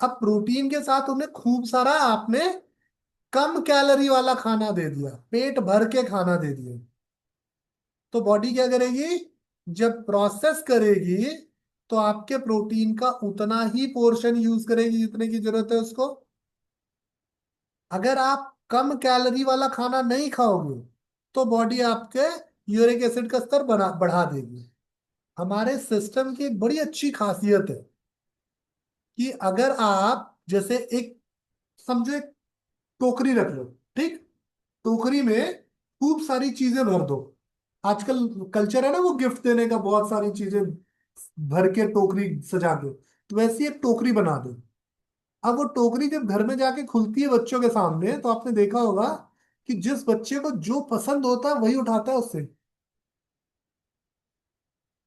अब प्रोटीन के साथ उन्हें खूब सारा आपने कम कैलोरी वाला खाना दे दिया, पेट भर के खाना दे दिया। तो बॉडी क्या करेगी, जब प्रोसेस करेगी तो आपके प्रोटीन का उतना ही पोर्शन यूज करेगी जितने की जरूरत है उसको। अगर आप कम कैलोरी वाला खाना नहीं खाओगे तो बॉडी आपके यूरिक एसिड का स्तर बढ़ा बढ़ा देगी। हमारे सिस्टम की एक बड़ी अच्छी खासियत है कि अगर आप जैसे एक, समझो एक टोकरी रख लो। ठीक। टोकरी में खूब सारी चीजें भर दो। आजकल कल्चर है ना वो गिफ्ट देने का, बहुत सारी चीजें भर के टोकरी सजा के, तो वैसी एक टोकरी बना दो। अब वो टोकरी जब घर में जाके खुलती है बच्चों के सामने, तो आपने देखा होगा कि जिस बच्चे को जो पसंद होता है वही उठाता है उससे।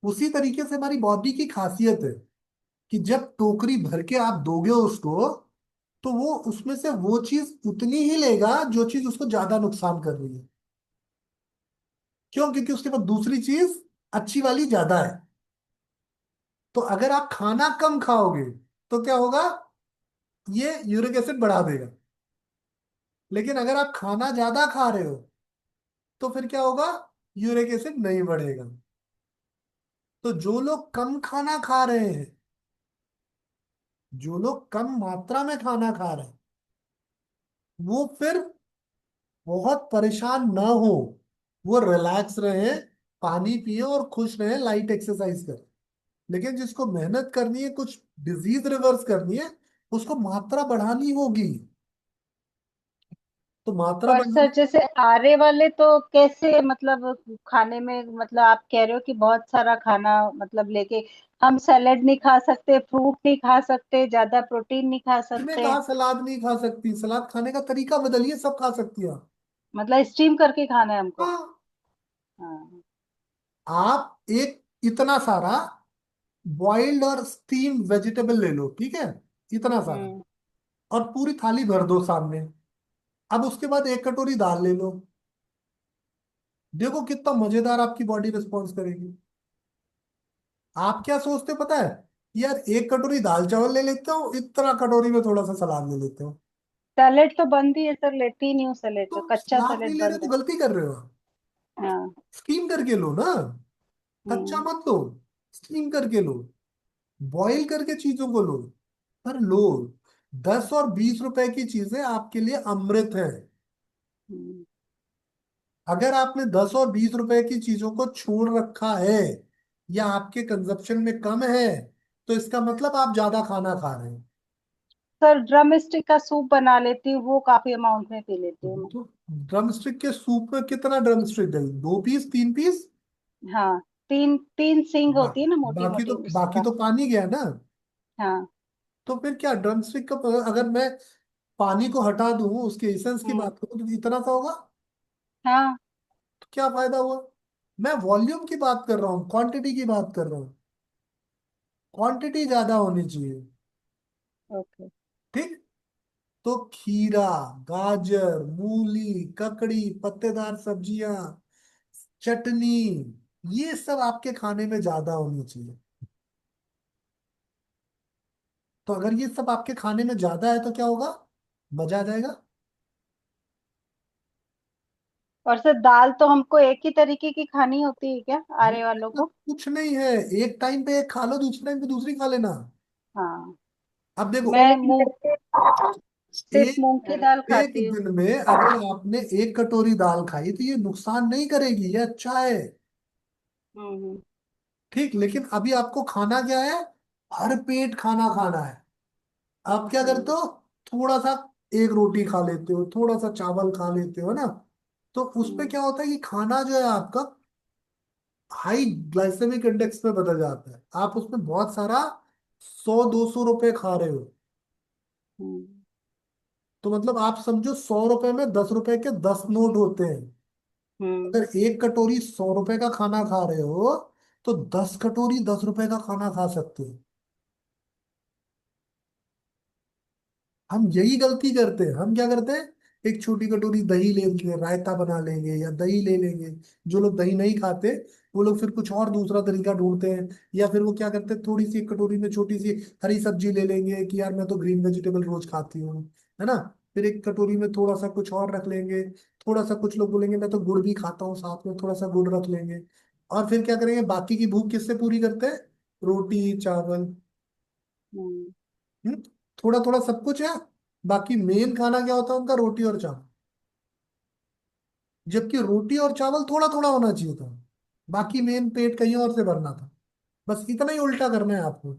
उसी तरीके से हमारी बॉडी की खासियत है कि जब टोकरी भर के आप दोगे उसको, तो वो उसमें से वो चीज उतनी ही लेगा जो चीज उसको ज्यादा नुकसान कर रही है। क्यों? क्योंकि उसके पास दूसरी चीज अच्छी वाली ज्यादा है। तो अगर आप खाना कम खाओगे तो क्या होगा, ये यूरिक एसिड बढ़ा देगा। लेकिन अगर आप खाना ज्यादा खा रहे हो तो फिर क्या होगा, यूरिक एसिड नहीं बढ़ेगा। तो जो लोग कम खाना खा रहे हैं जो लोग कम मात्रा में खाना खा रहे हैं वो फिर बहुत परेशान ना हो, वो रिलैक्स रहे, पानी पिए और खुश रहे, लाइट एक्सरसाइज करें। लेकिन जिसको मेहनत करनी है, कुछ डिजीज रिवर्स करनी है, उसको मात्रा बढ़ानी होगी। तो मात्रा और सर बढ़ानी। जैसे आरे वाले तो कैसे, मतलब खाने में, मतलब आप कह रहे हो कि बहुत सारा खाना मतलब लेके हम सैलेड नहीं खा सकते, फ्रूट नहीं खा सकते, ज्यादा प्रोटीन नहीं खा किसने सकते, कहा सलाद नहीं खा सकती? सलाद खाने का तरीका बदलिए, सब खा सकती है आप। मतलब स्टीम करके खाना है हमको? हाँ। हाँ। आप एक इतना सारा बॉइल्ड और स्टीम वेजिटेबल ले लो, ठीक है, इतना सारा, हम्म। और पूरी थाली भर दो सामने। अब उसके बाद एक कटोरी दाल ले लो, देखो कितना मजेदार आपकी बॉडी रिस्पॉन्स करेगी। आप क्या सोचते हो पता है? यार एक कटोरी दाल चावल ले लेते हो, इतना कटोरी में थोड़ा सा सलाद ले लेते हो। सैलेड तो बंद ही है सर, लेती ही नहीं हूँ सैलेड, तो तो कच्चा सलाद नहीं सैलेड ले रहे बंद तो है। गलती कर रहे हो आप। हाँ। स्टीम करके लो ना, कच्चा हम्म। मत लो, स्टीम करके लो, बॉईल करके चीजों को लो। पर लो, 10 और 20 रुपए की चीजें आपके लिए अमृत है। हम्म। अगर आपने 10 और 20 रुपए की चीजों को छोड़ रखा है या आपके कंजप्शन में कम है, तो इसका मतलब आप ज्यादा खाना खा रहे हैं। सर ड्रम स्टिक का सूप बना लेती हूँ, वो काफी अमाउंट में पी लेती हूँ मैं। तो ड्रम स्टिक के सूप में कितना ड्रम स्टिक है? 2 पीस, 3 पीस? हाँ, तीन तीन सींग बा, होती है ना, मोटी बाकी मोटी, तो बाकी उसका। तो पानी गया ना। हाँ। तो फिर क्या ड्रम स्टिक का, अगर मैं पानी को हटा दूं, उसके एसेंस की हम्म। बात करूं, तो इतना सा होगा। हाँ। तो क्या फायदा हुआ? मैं वॉल्यूम की बात कर रहा हूँ, क्वांटिटी की बात कर रहा हूँ। क्वांटिटी ज्यादा होनी चाहिए। ओके। ठीक। तो खीरा, गाजर, मूली, ककड़ी, पत्तेदार सब्जियां, चटनी, ये सब आपके खाने में ज्यादा होनी चाहिए। तो अगर ये सब आपके खाने में ज्यादा है तो क्या होगा? मजा आ जाएगा। और सर दाल तो हमको एक ही तरीके की खानी होती है क्या, आरे वालों तो को? कुछ नहीं है, एक टाइम पे एक खा लो, दूसरे टाइम पे दूसरी खा लेना। हाँ। अब देखो, मैं मूंग, सिर्फ एक मूंग की दाल एक खाती हूँ। दिन में अगर आपने एक कटोरी दाल खाई तो ये नुकसान नहीं करेगी, ये अच्छा है। हम्म। ठीक, लेकिन अभी आपको खाना क्या है? भर पेट खाना खाना है। आप क्या करते हम्म। हो? थोड़ा सा एक रोटी खा लेते हो, थोड़ा सा चावल खा लेते हो ना। तो उसपे हम्म। क्या होता है कि खाना जो है आपका हाई ग्लाइसेमिक इंडेक्स में बदल जाता है। आप उसमें बहुत सारा 100-200 रुपए खा रहे हो। हम्म। तो मतलब आप समझो 100 रुपए में 10 रुपए के 10 नोट होते हैं। हम्म। अगर एक कटोरी 100 रुपए का खाना खा रहे हो, तो 10 कटोरी 10 रुपए का खाना खा सकते हो। हम यही गलती करते हैं। हम क्या करते हैं? एक छोटी कटोरी दही लेंगे, रायता बना लेंगे या दही ले लेंगे। जो लोग दही नहीं खाते, वो लोग फिर कुछ और दूसरा तरीका ढूंढते हैं। या फिर वो क्या करते हैं, थोड़ी सी एक कटोरी में छोटी सी हरी सब्जी ले लेंगे कि यार मैं तो ग्रीन वेजिटेबल रोज खाती हूँ, है ना। फिर एक कटोरी में थोड़ा सा कुछ और रख लेंगे। थोड़ा सा, कुछ लोग बोलेंगे मैं तो गुड़ भी खाता हूँ, साथ में थोड़ा सा गुड़ रख लेंगे। और फिर क्या करेंगे, बाकी की भूख किससे पूरी करते हैं? रोटी चावल। हम्म। हम्म, थोड़ा थोड़ा सब कुछ है। बाकी मेन खाना क्या होता है उनका? रोटी और चावल। जबकि रोटी और चावल थोड़ा थोड़ा होना चाहिए था, बाकी मेन पेट कहीं और से भरना था। बस इतना ही उल्टा करना है आपको।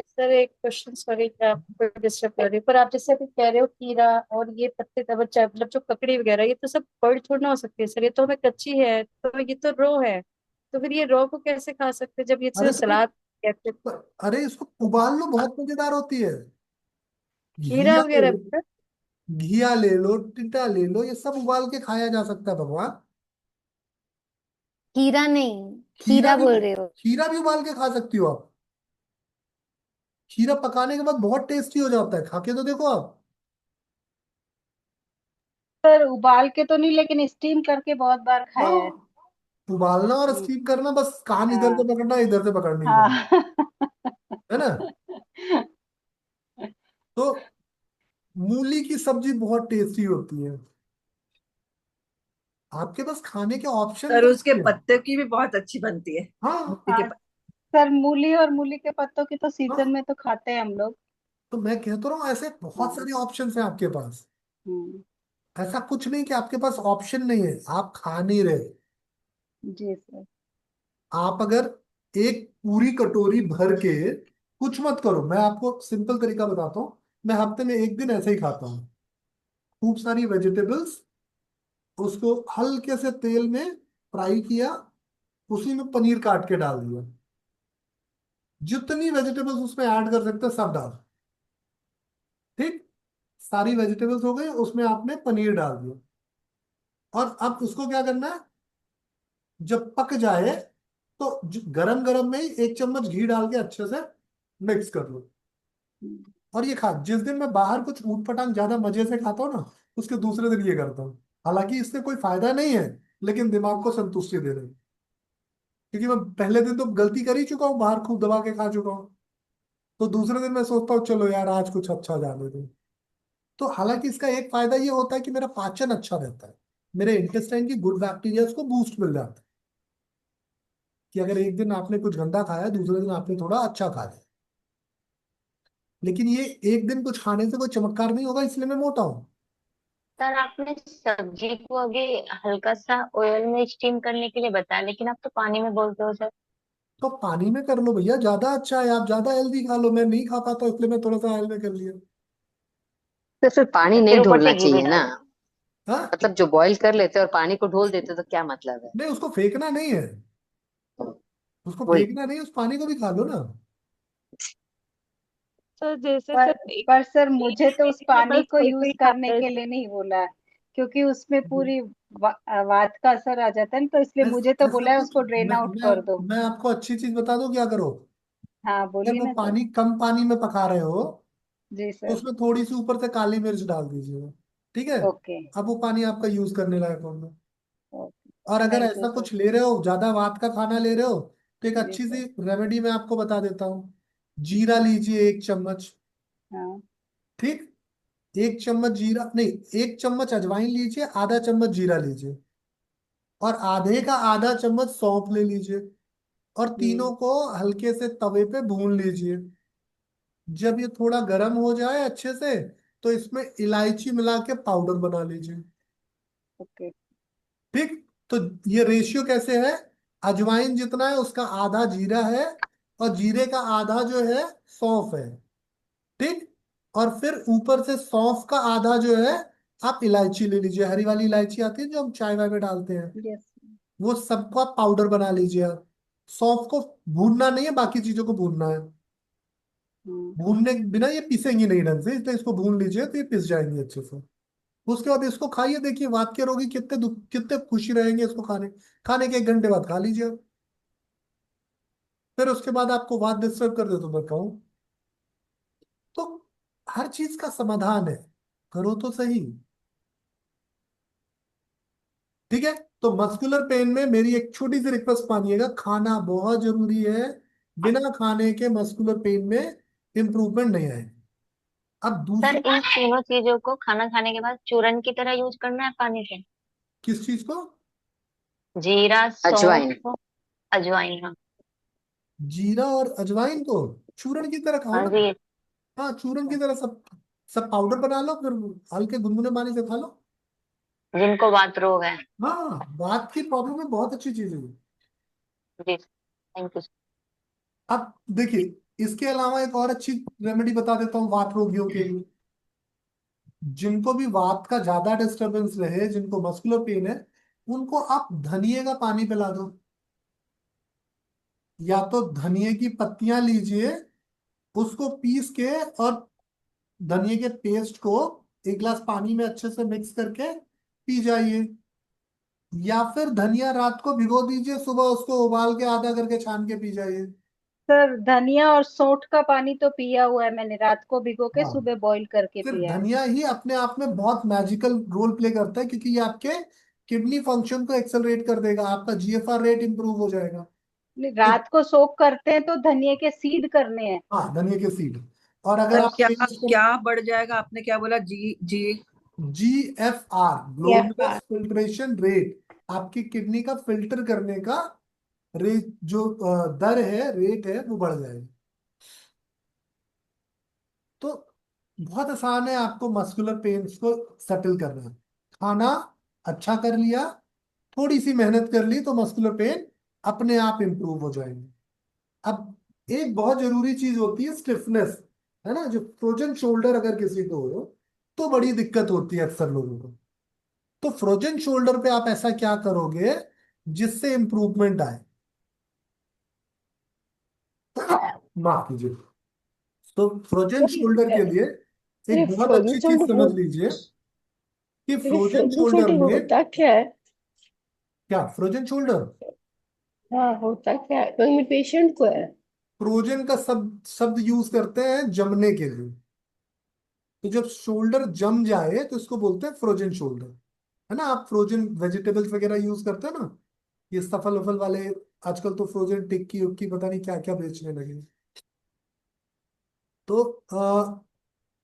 सर एक क्वेश्चन, सॉरी कि आपको डिस्टर्ब कर रही हूँ, पर आप जैसे अभी कह रहे हो खीरा और ये पत्ते दबा, मतलब जो ककड़ी वगैरह, ये तो सब बॉइल्ड थोड़ा ना हो सकती है सर, ये तो हमें कच्ची है, तो ये तो रो है। तो फिर ये रो को कैसे खा सकते हैं, जब ये जो अरे तो सलाद कहते हैं? अरे इसको उबाल लो, बहुत मजेदार होती है। खीरा घिया ले वगैरह लो, भी सर? घिया ले लो, टिंडा ले लो, ये सब उबाल के खाया जा सकता है भगवान। खीरा नहीं, खीरा खीरा भी, बोल रहे हो? खीरा भी उबाल के खा सकती हो आप। खीरा पकाने के बाद बहुत टेस्टी हो जाता है, खा के तो देखो आप। सर उबाल के तो नहीं, लेकिन स्टीम करके बहुत बार खाया है। हाँ, उबालना और हम्म। स्टीम करना, बस कान इधर से हाँ। पकड़ना, इधर से पकड़ने की बात हाँ। है ना। तो मूली की सब्जी बहुत टेस्टी होती है। आपके पास खाने के ऑप्शन और उसके काफी है। पत्ते की भी बहुत अच्छी बनती है, हाँ, मूली के हाँ। पत्ते। सर मूली और मूली के पत्तों की तो सीजन हाँ, में तो खाते हैं हम लोग। तो मैं कह तो रहा हूँ ऐसे बहुत हाँ। सारे ऑप्शन हैं आपके पास। हम्म। ऐसा कुछ नहीं कि आपके पास ऑप्शन नहीं है, आप खा नहीं रहे। जी सर। आप अगर एक पूरी कटोरी भर के, कुछ मत करो, मैं आपको सिंपल तरीका बताता हूँ। मैं हफ्ते में एक दिन ऐसे ही खाता हूँ। खूब सारी वेजिटेबल्स, उसको हल्के से तेल में फ्राई किया, उसी में पनीर काट के डाल दिया, जितनी वेजिटेबल्स उसमें ऐड कर सकते हैं सब डाल। ठीक, सारी वेजिटेबल्स हो गई, उसमें आपने पनीर डाल दिया। और अब उसको क्या करना है, जब पक जाए तो गरम गरम में ही 1 चम्मच घी डाल के अच्छे से मिक्स कर लो। हम्म। और ये खा, जिस दिन मैं बाहर कुछ ऊट पटांग ज्यादा मजे से खाता हूँ ना, उसके दूसरे दिन ये करता हूँ। हालांकि इससे कोई फायदा नहीं है, लेकिन दिमाग को संतुष्टि दे रही है। क्योंकि मैं पहले दिन तो गलती कर ही चुका हूँ, बाहर खूब दबा के खा चुका हूँ। तो दूसरे दिन मैं सोचता हूँ चलो यार आज कुछ अच्छा जाने दो। तो हालांकि इसका एक फायदा ये होता है कि मेरा पाचन अच्छा रहता है, मेरे इंटेस्टाइन की गुड बैक्टीरिया को बूस्ट मिल जाता है। कि अगर एक दिन आपने कुछ गंदा खाया, दूसरे दिन आपने थोड़ा अच्छा खा लिया। लेकिन ये एक दिन कुछ खाने से कोई चमत्कार नहीं होगा, इसलिए मैं मोटा हूँ। सर आपने सब्जी को अभी हल्का सा ऑयल में स्टीम करने के लिए बताया, लेकिन आप तो पानी में बोलते हो सर। तो पानी में कर लो भैया, ज्यादा अच्छा है, आप ज्यादा हेल्दी खा लो। मैं नहीं खा पाता, इसलिए मैं थोड़ा सा ऑयल में कर लिया। तो फिर पानी नहीं फिर ऊपर ढोलना से घी भी चाहिए ना। डाल। हाँ, मतलब जो बॉईल कर लेते हैं और पानी को ढोल देते हैं तो क्या मतलब है। नहीं उसको फेंकना नहीं है, उसको वही। फेंकना नहीं, उस पानी को भी खा लो ना। सर जैसे पर सर एक पर सर एक मुझे तो उस पानी वेजिटेबल्स को कोई यूज कोई करने खाता है के सर। लिए नहीं बोला, क्योंकि उसमें पूरी वात का असर आ जाता है ना, तो इसलिए मुझे तो ऐसा बोला है कुछ, उसको ड्रेन आउट कर दो। मैं आपको अच्छी चीज बता दूं क्या करो। हाँ अगर बोलिए वो ना सर। पानी कम पानी में पका रहे हो, जी तो सर। उसमें थोड़ी सी ऊपर से काली मिर्च डाल दीजिए। ठीक है, ओके। अब वो पानी आपका यूज करने लायक होगा। ओके। और अगर थैंक यू ऐसा सर। कुछ ले रहे हो, ज्यादा वात का खाना ले रहे हो, तो एक जी अच्छी सर। सी रेमेडी मैं आपको बता देता हूँ। जीरा लीजिए 1 चम्मच। हाँ। ठीक, 1 चम्मच जीरा नहीं, 1 चम्मच अजवाइन लीजिए, आधा चम्मच जीरा लीजिए, और आधे का आधा चम्मच सौंफ ले लीजिए। और हम्म। तीनों को हल्के से तवे पे भून लीजिए। जब ये थोड़ा गर्म हो जाए अच्छे से, तो इसमें इलायची मिला के पाउडर बना लीजिए। ओके। ठीक, तो ये रेशियो कैसे है, अजवाइन जितना है उसका आधा जीरा है, और जीरे का आधा जो है सौंफ है। ठीक, और फिर ऊपर से सौंफ का आधा जो है, आप इलायची ले लीजिए, हरी वाली इलायची आती है जो हम चाय वाय में डालते हैं। यस। वो सबको आप पाउडर बना लीजिए आप। सौंफ को भूनना नहीं है, बाकी चीजों को भूनना है। हम्म। भूनने के बिना ये पिसेंगी नहीं ढंग से, इसलिए इसको भून लीजिए तो ये पिस जाएंगे अच्छे से। उसके बाद इसको खाइए, देखिए वात के रोगी कितने कितने खुशी रहेंगे इसको खाने खाने के 1 घंटे बाद खा लीजिए आप। फिर उसके बाद आपको वात डिस्टर्ब कर दे तो मैं कहूँ, तो हर चीज का समाधान है, करो तो सही। ठीक है, तो मस्कुलर पेन में मेरी एक छोटी सी रिक्वेस्ट मानिएगा, खाना बहुत जरूरी है। बिना खाने के मस्कुलर पेन में इंप्रूवमेंट नहीं आएगी। अब सर दूसरी, इन तीनों चीजों को खाना खाने के बाद चूरन की तरह यूज करना है पानी से। किस चीज को, जीरा अजवाइन। सौंफ अजवाइन, हाँ। जीरा और अजवाइन को चूरण की तरह खाओ हाँ ना। जी। हाँ, चूरन की तरह सब सब पाउडर बना लो, फिर हल्के गुनगुने पानी से खा लो। जिनको बात रोग है। हाँ, बात की प्रॉब्लम में बहुत अच्छी चीज है ये। जी, थैंक यू। अब देखिए, इसके अलावा एक और अच्छी रेमेडी बता देता हूँ वात रोगियों के लिए। जिनको भी वात का ज्यादा डिस्टरबेंस रहे, जिनको मस्कुलर पेन है, उनको आप धनिए का पानी पिला दो। या तो धनिए की पत्तियां लीजिए, उसको पीस के, और धनिए के पेस्ट को 1 गिलास पानी में अच्छे से मिक्स करके पी जाइए। या फिर धनिया रात को भिगो दीजिए, सुबह उसको उबाल के आधा करके छान के पी जाइए। सर धनिया और सौंठ का पानी तो पिया हुआ है मैंने, रात को भिगो के हाँ, सुबह बॉईल करके सिर्फ पिया है। धनिया ही अपने आप में बहुत मैजिकल रोल प्ले करता है, क्योंकि ये आपके किडनी फंक्शन को एक्सेलरेट कर देगा, आपका जीएफआर रेट इंप्रूव हो जाएगा। नहीं, तो रात को सोक करते हैं तो धनिया के सीड करने हैं। हाँ, धनिया के सीड। और अगर सर आप क्या पेस्ट को, क्या बढ़ जाएगा, आपने क्या बोला, G G? GFR, F glomerular R. Filtration rate, आपकी किडनी का फिल्टर करने का रेट जो दर है, रेट है, वो बढ़ जाएगी। तो बहुत आसान है आपको मस्कुलर पेन्स को सेटल करना। खाना अच्छा कर लिया, थोड़ी सी मेहनत कर ली, तो मस्कुलर पेन अपने आप इंप्रूव हो जाएंगे। अब एक बहुत जरूरी चीज होती है स्टिफनेस, है ना। जो फ्रोजन शोल्डर अगर किसी को हो तो बड़ी दिक्कत होती है अक्सर लोगों को। तो फ्रोजन शोल्डर पे आप ऐसा क्या करोगे जिससे इंप्रूवमेंट आए? माफ कीजिए। तो फ्रोजन शोल्डर के लिए ये एक बहुत फ्रोजन अच्छी चीज शोल्डर समझ लीजिए कि ये फ्रोजन फ्रोजन शोल्डर शोल्डर में होता क्या है? क्या फ्रोजन शोल्डर, हाँ, होता क्या है? तो मेरे पेशेंट को है। फ्रोजन का शब्द यूज करते हैं जमने के लिए। तो जब शोल्डर जम जाए तो इसको बोलते हैं फ्रोजन शोल्डर, है ना। आप फ्रोजन वेजिटेबल्स वगैरह यूज करते हैं ना, ये सफल वफल वाले। आजकल तो फ्रोजन टिक्की उक्की पता नहीं क्या क्या बेचने लगे। तो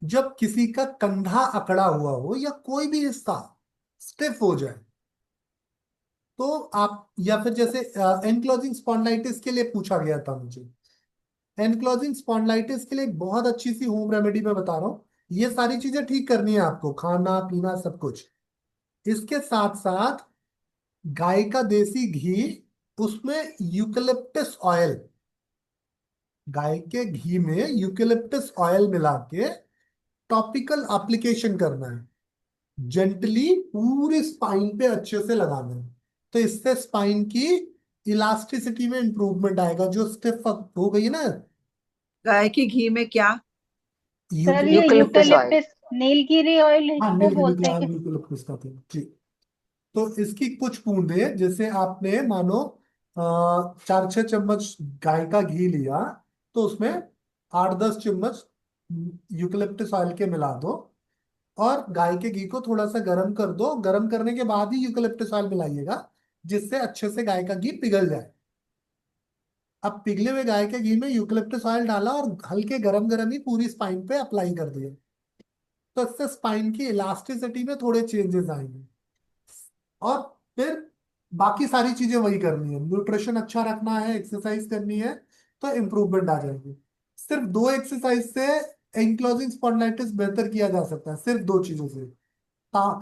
जब किसी का कंधा अकड़ा हुआ हो या कोई भी हिस्सा स्टिफ हो जाए, तो आप, या फिर जैसे एनक्लोजिंग स्पॉन्डिलाइटिस के लिए पूछा गया था मुझे। एनक्लोजिंग स्पॉन्डिलाइटिस के लिए एक बहुत अच्छी सी होम रेमेडी मैं बता रहा हूँ। ये सारी चीजें ठीक करनी है आपको, खाना पीना सब कुछ। इसके साथ साथ गाय का देसी घी, उसमें यूकेलिप्टस ऑयल, गाय के घी में यूकेलिप्टस ऑयल मिला के टॉपिकल एप्लीकेशन करना है। जेंटली पूरी स्पाइन पे अच्छे से लगाना है। तो इससे स्पाइन की इलास्टिसिटी में इंप्रूवमेंट आएगा, जो स्टिफ हो गई है ना। गाय के घी में क्या? सर ये eucalyptus oil. Eucalyptus Nilgiri oil हाँ, इसको नीलगिरी बोलते हैं का क्या? यूकेलिप्टस का तेल जी। तो इसकी कुछ बूंदे, जैसे आपने मानो 4-6 चम्मच गाय का घी लिया, तो उसमें 8-10 चम्मच यूकेलिप्टस ऑयल के मिला दो, और गाय के घी को थोड़ा सा गर्म कर दो। गर्म करने के बाद ही यूकेलिप्टस ऑयल मिलाइएगा, जिससे अच्छे से गाय का घी पिघल जाए। अब पिघले हुए गाय के घी में यूकेलिप्टस ऑयल डाला और हल्के गरम गरम ही पूरी स्पाइन पे अप्लाई कर दिए। तो इससे स्पाइन की इलास्टिसिटी में थोड़े चेंजेस आएंगे। और फिर बाकी सारी चीजें वही करनी है, न्यूट्रिशन अच्छा रखना है, एक्सरसाइज करनी है, तो इम्प्रूवमेंट आ जाएगी। सिर्फ 2 एक्सरसाइज से एंक्लोजिंग स्पॉन्डिलाइटिस बेहतर किया जा सकता है, सिर्फ 2 चीजों से। ता,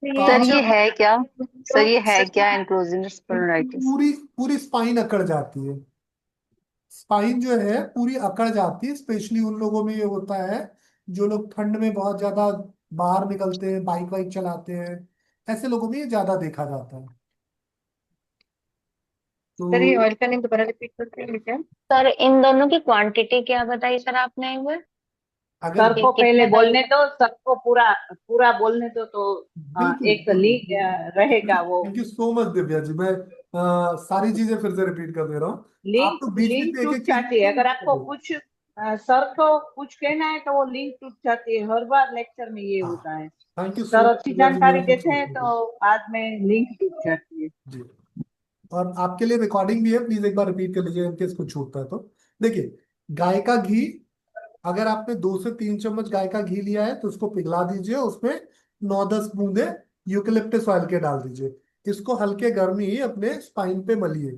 सर ताड़, ये है क्या? सर ये है क्या सर, एंक्लोजिंग स्पॉन्डिलाइटिस? पूरी पूरी स्पाइन अकड़ जाती है। स्पाइन जो है पूरी अकड़ जाती है। स्पेशली उन लोगों में ये होता है जो लोग ठंड में बहुत ज्यादा बाहर निकलते हैं, बाइक वाइक चलाते हैं, ऐसे लोगों में ये ज्यादा देखा जाता है। तो सर ये ऑयल का नेम दोबारा रिपीट करते हैं क्या? सर इन दोनों की क्वांटिटी क्या बताई सर आपने एक बार? अगर सर कि को पहले कितने का बोलने दो, सबको पूरा पूरा बोलने दो, तो बिल्कुल एक बिल्कुल लिंक रहेगा वो। Thank you so much Divya ji. मैं सारी चीजें फिर से रिपीट कर दे रहा हूँ। आप तो लिंक बीच बीच लिंक में एक टूट एक जाती है, अगर आपको चीज। कुछ सर को कुछ कहना है तो वो लिंक टूट जाती है, हर बार लेक्चर में ये हाँ, होता है। Thank you so sir much अच्छी दिव्या जी, जानकारी मेरा कुछ देते हैं पूछने के लिए। तो बाद में लिंक टूट जाती है। जी। और आपके लिए रिकॉर्डिंग भी है, प्लीज एक बार रिपीट कर लीजिए इनकेस कुछ छूटता है तो। देखिए, गाय का घी, अगर आपने 2 से 3 चम्मच गाय का घी लिया है तो उसको पिघला दीजिए, उसमें 9-10 बूंदे यूकेलिप्टस ऑयल के डाल दीजिए। इसको हल्के गर्मी ही अपने स्पाइन पे मलिए।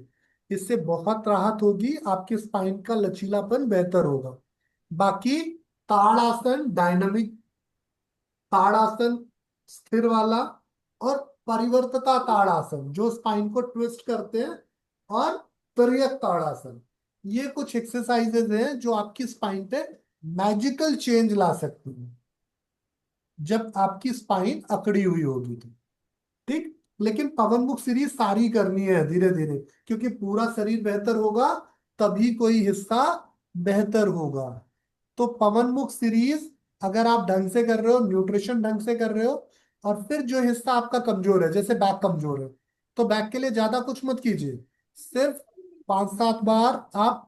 इससे बहुत राहत होगी, आपकी स्पाइन का लचीलापन बेहतर होगा। बाकी ताड़ासन, डायनामिक ताड़ासन, स्थिर वाला, और परिवर्तता ताड़ासन जो स्पाइन को ट्विस्ट करते हैं, और त्रियक ताड़ासन, ये कुछ एक्सरसाइजेज हैं जो आपकी स्पाइन पे मैजिकल चेंज ला सकती हैं जब आपकी स्पाइन अकड़ी हुई होगी तो। ठीक। लेकिन पवन मुख सीरीज सारी करनी है धीरे धीरे, क्योंकि पूरा शरीर बेहतर होगा तभी कोई हिस्सा बेहतर होगा। तो पवन मुख सीरीज अगर आप ढंग से कर रहे हो, न्यूट्रिशन ढंग से कर रहे हो, और फिर जो हिस्सा आपका कमजोर है, जैसे बैक कमजोर है, तो बैक के लिए ज्यादा कुछ मत कीजिए। सिर्फ 5-7 बार आप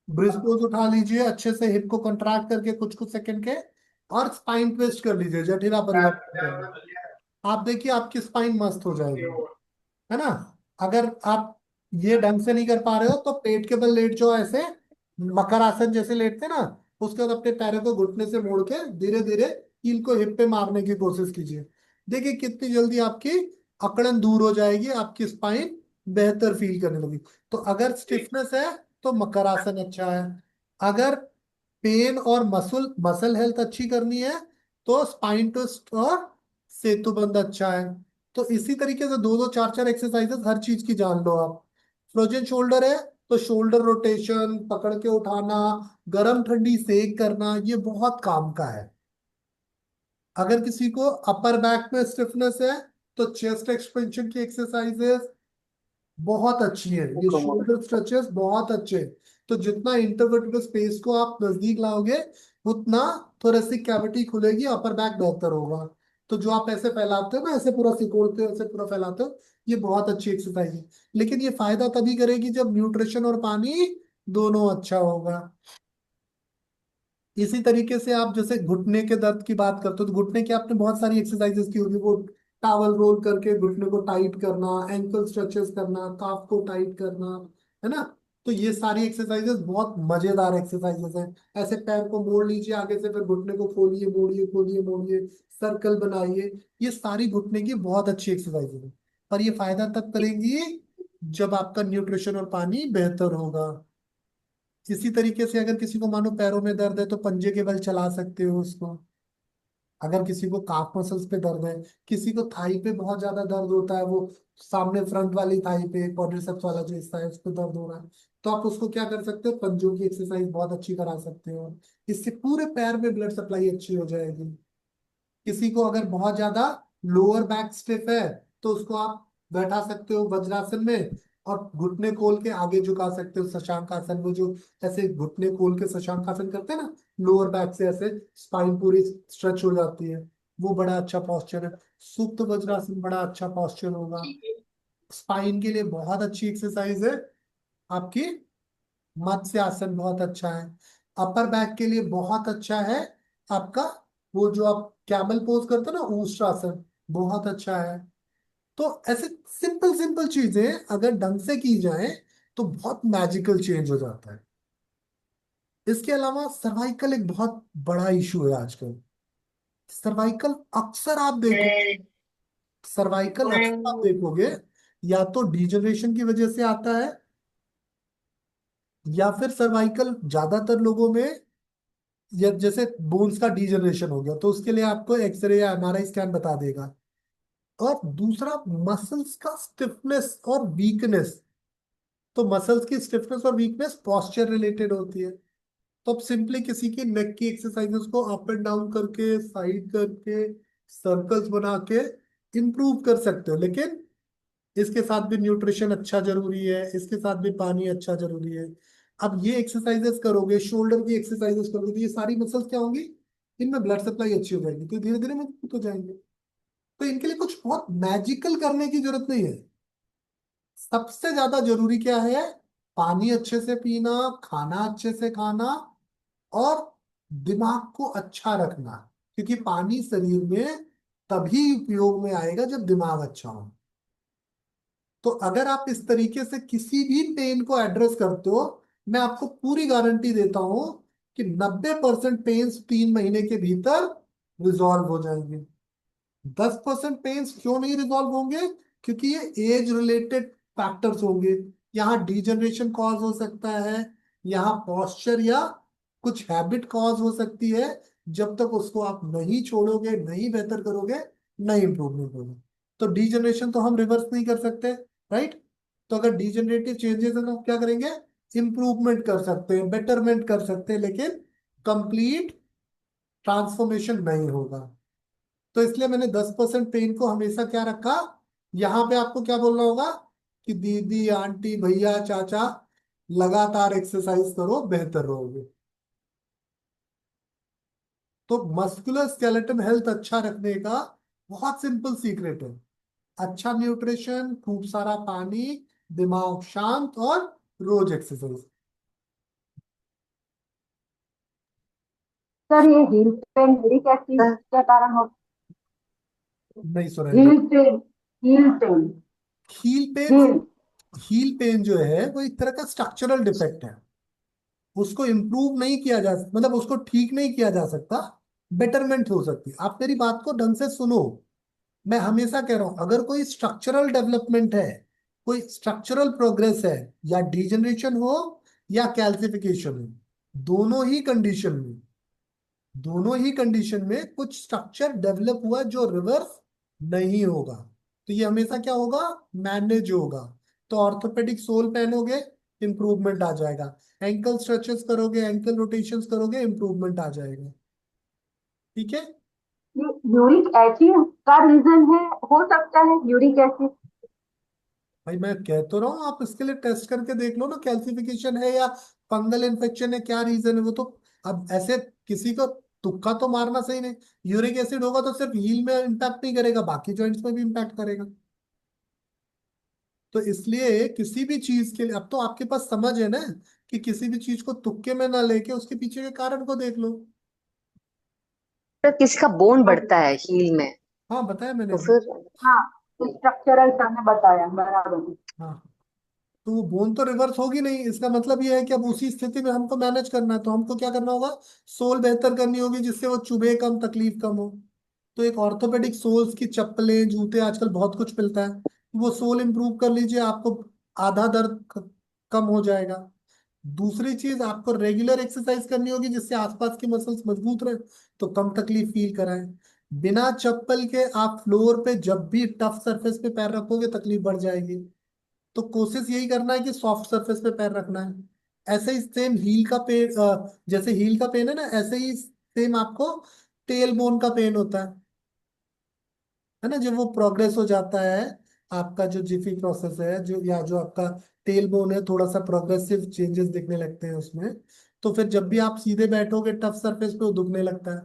ब्रिज पोज उठा लीजिए अच्छे से, हिप को कंट्रैक्ट करके कुछ कुछ सेकंड के, और स्पाइन ट्विस्ट कर लीजिए, जटिला परिवर्तन करिए। आप देखिए आपकी स्पाइन मस्त हो जाएगी, है ना। अगर आप ये ढंग से नहीं कर पा रहे हो तो पेट के बल लेट जाओ, ऐसे मकर आसन जैसे लेटते ना। उसके बाद अपने पैरों को घुटने से मोड़ के धीरे धीरे हील को हिप पे मारने की कोशिश कीजिए। देखिए कितनी जल्दी आपकी अकड़न दूर हो जाएगी, आपकी स्पाइन बेहतर फील करने लगी। तो अगर स्टिफनेस है तो मकरासन अच्छा है। अगर पेन और मसल मसल हेल्थ अच्छी करनी है तो स्पाइन ट्विस्ट और सेतुबंद अच्छा है। तो इसी तरीके से दो दो चार चार एक्सरसाइजेस हर चीज की जान लो आप। फ्रोजन शोल्डर है तो शोल्डर रोटेशन, पकड़ के उठाना, गर्म ठंडी सेक करना, ये बहुत काम का है। अगर किसी को अपर बैक में स्टिफनेस है तो चेस्ट एक्सपेंशन की एक्सरसाइजेस बहुत अच्छी है, ये शोल्डर स्ट्रेचेस बहुत अच्छे हैं। तो जितना इंटरवर्टेब्रल स्पेस को आप नजदीक लाओगे उतना थोरेसिक कैविटी खुलेगी, अपर बैक बेहतर होगा। तो जो आप ऐसे फैलाते हो ना, ऐसे पूरा सिकोड़ते हो, ऐसे पूरा फैलाते हो, ये बहुत अच्छी एक्सरसाइज है। लेकिन ये फायदा तभी करेगी जब न्यूट्रिशन और पानी दोनों अच्छा होगा। इसी तरीके से आप जैसे घुटने के दर्द की बात करते हो तो घुटने की आपने बहुत सारी एक्सरसाइजेस की होगी, वो टावल रोल करके घुटने को टाइट करना, एंकल स्ट्रेचेस करना, काफ को टाइट करना, है ना। तो ये सारी एक्सरसाइजेस बहुत मजेदार एक्सरसाइजेस हैं। ऐसे पैर को मोड़ लीजिए आगे से, फिर घुटने को खोलिए, मोड़िए, खोलिए, मोड़िए, सर्कल बनाइए। ये सारी घुटने की बहुत अच्छी एक्सरसाइजेस है। पर ये फायदा तब करेंगी जब आपका न्यूट्रिशन और पानी बेहतर होगा। इसी तरीके से अगर किसी को मानो पैरों में दर्द है तो पंजे के बल चला सकते हो उसको। अगर किसी को काफ मसल्स पे दर्द है, किसी को थाई पे बहुत ज्यादा दर्द होता है, वो सामने फ्रंट वाली थाई पे क्वाड्रिसेप्स वाला जो हिस्सा है उस पे दर्द हो रहा है, तो आप उसको क्या कर सकते हो, पंजों की एक्सरसाइज बहुत अच्छी करा सकते हो। इससे पूरे पैर में ब्लड सप्लाई अच्छी हो जाएगी। किसी को अगर बहुत ज्यादा लोअर बैक स्टिफ है तो उसको आप बैठा सकते हो वज्रासन में, और घुटने खोल के आगे झुका सकते हो शशांक आसन में, जो ऐसे घुटने खोल के शशांक आसन करते हैं ना, लोअर बैक से ऐसे स्पाइन पूरी स्ट्रेच हो जाती है, वो बड़ा अच्छा पॉस्चर है। सुप्त वज्रासन बड़ा अच्छा पॉस्चर होगा। स्पाइन के लिए बहुत अच्छी एक्सरसाइज है आपकी मत्स्य आसन, बहुत अच्छा है। अपर बैक के लिए बहुत अच्छा है आपका वो जो आप कैमल पोज करते हो ना, ऊष्ट्रासन, बहुत अच्छा है। तो ऐसे सिंपल सिंपल चीजें अगर ढंग से की जाए तो बहुत मैजिकल चेंज हो जाता है। इसके अलावा सर्वाइकल एक बहुत बड़ा इशू है आजकल। सर्वाइकल अक्सर आप देखो, सर्वाइकल अक्सर आप देखोगे या तो डिजनरेशन की वजह से आता है, या फिर सर्वाइकल ज्यादातर लोगों में, या जैसे बोन्स का डीजनरेशन हो गया तो उसके लिए आपको एक्सरे या एमआरआई स्कैन बता देगा। और दूसरा मसल्स का स्टिफनेस और वीकनेस। तो मसल्स की स्टिफनेस और वीकनेस पॉस्चर रिलेटेड होती है। तो आप सिंपली किसी की नेक की एक्सरसाइजेस को अप एंड डाउन करके, साइड करके, सर्कल्स बना के इंप्रूव कर सकते हो। लेकिन इसके साथ भी न्यूट्रिशन अच्छा जरूरी है, इसके साथ भी पानी अच्छा जरूरी है। अब ये एक्सरसाइजेस करोगे, शोल्डर की एक्सरसाइजेस करोगे, तो ये सारी मसल्स क्या होंगी, इनमें ब्लड सप्लाई अच्छी हो जाएगी, तो धीरे धीरे मजबूत हो जाएंगे। तो इनके लिए कुछ बहुत मैजिकल करने की जरूरत नहीं है। सबसे ज्यादा जरूरी क्या है, पानी अच्छे से पीना, खाना अच्छे से खाना, और दिमाग को अच्छा रखना। क्योंकि पानी शरीर में तभी उपयोग में आएगा जब दिमाग अच्छा हो। तो अगर आप इस तरीके से किसी भी पेन को एड्रेस करते हो, मैं आपको पूरी गारंटी देता हूं कि 90% पेन्स 3 महीने के भीतर रिजॉल्व हो जाएंगे। 10% पेन्स क्यों नहीं रिजॉल्व होंगे, क्योंकि ये एज रिलेटेड फैक्टर्स होंगे। यहाँ डिजनरेशन कॉज हो सकता है, यहाँ पॉस्चर या कुछ हैबिट कॉज हो सकती है। जब तक उसको आप नहीं छोड़ोगे, नहीं बेहतर करोगे, नहीं इंप्रूवमेंट होगा। तो डिजनरेशन तो हम रिवर्स नहीं कर सकते, राइट। तो अगर डिजनरेटिव चेंजेस है तो क्या करेंगे, इंप्रूवमेंट कर सकते हैं, बेटरमेंट कर सकते हैं, लेकिन कंप्लीट ट्रांसफॉर्मेशन नहीं होगा। तो इसलिए मैंने 10% पेन को हमेशा क्या रखा, यहाँ पे आपको क्या बोलना होगा कि दीदी, आंटी, भैया, चाचा, लगातार एक्सरसाइज करो, बेहतर रहोगे। तो मस्कुलर स्केलेटन हेल्थ अच्छा रखने का बहुत सिंपल सीक्रेट है, अच्छा न्यूट्रिशन, खूब सारा पानी, दिमाग शांत, और रोज एक्सरसाइज। सर ये हील पेन मेरी क्या चीज क्या कारण हो? नहीं सुना है। Heel pain, heel pain, heel pain, heel. Heel pain जो है वो एक तरह का स्ट्रक्चरल डिफेक्ट है। उसको इम्प्रूव नहीं किया जा सकता, मतलब उसको ठीक नहीं किया जा सकता, बेटरमेंट हो सकती है। आप मेरी बात को ढंग से सुनो। मैं हमेशा कह रहा हूं अगर कोई स्ट्रक्चरल डेवलपमेंट है कोई स्ट्रक्चरल प्रोग्रेस है, या डिजेनरेशन हो या कैल्सिफिकेशन हो, दोनों ही कंडीशन में दोनों ही कंडीशन में कुछ स्ट्रक्चर डेवलप हुआ जो रिवर्स नहीं होगा, तो ये हमेशा क्या होगा, मैनेज होगा। तो ऑर्थोपेडिक सोल पहनोगे, इंप्रूवमेंट आ जाएगा। एंकल स्ट्रेचेस करोगे, एंकल रोटेशंस करोगे, इंप्रूवमेंट आ जाएगा। ठीक है। ये यूरिक एसिड का रीजन है, हो सकता है यूरिक एसिड। भाई मैं कह तो रहा हूँ, आप इसके लिए टेस्ट करके देख लो ना, कैल्सिफिकेशन है या फंगल इन्फेक्शन है, क्या रीजन है वो तो। अब ऐसे किसी को तुक्का तो मारना सही नहीं। यूरिक एसिड होगा तो सिर्फ हील में इम्पैक्ट नहीं करेगा, बाकी जॉइंट्स में भी इम्पैक्ट करेगा। तो इसलिए किसी भी चीज के लिए अब तो आपके पास समझ है ना, कि किसी भी चीज को तुक्के में ना लेके उसके पीछे के कारण को देख लो। तो किसी का बोन बढ़ता है हील में, हाँ बताया मैंने तो अभी। फिर हाँ, स्ट्रक्चरल सर ने बताया बराबर। हाँ, तो वो बोन तो रिवर्स होगी नहीं, इसका मतलब ये है कि अब उसी स्थिति में हमको मैनेज करना है, तो हमको क्या करना होगा, सोल बेहतर करनी होगी जिससे वो चुभे कम, तकलीफ कम हो। तो एक ऑर्थोपेडिक सोल्स की चप्पलें, जूते, आजकल बहुत कुछ मिलता है, वो सोल इंप्रूव कर लीजिए, आपको आधा दर्द कम हो जाएगा। दूसरी चीज, आपको रेगुलर एक्सरसाइज करनी होगी जिससे आसपास की मसल्स मजबूत रहे, तो कम तकलीफ फील कराएं। बिना चप्पल के आप फ्लोर पे जब भी टफ सरफेस पे पैर रखोगे तकलीफ बढ़ जाएगी। तो कोशिश यही करना है कि सॉफ्ट सरफेस पे पैर रखना है। ऐसे ही सेम हील का पेन, जैसे हील का पेन है ना, ऐसे ही सेम आपको टेल बोन का पेन होता है ना, जब वो प्रोग्रेस हो जाता है, आपका जो जिफी प्रोसेस है, जो या जो आपका टेल बोन है, थोड़ा सा प्रोग्रेसिव चेंजेस दिखने लगते हैं उसमें। तो फिर जब भी आप सीधे बैठोगे टफ सरफेस पे वो दुखने लगता है।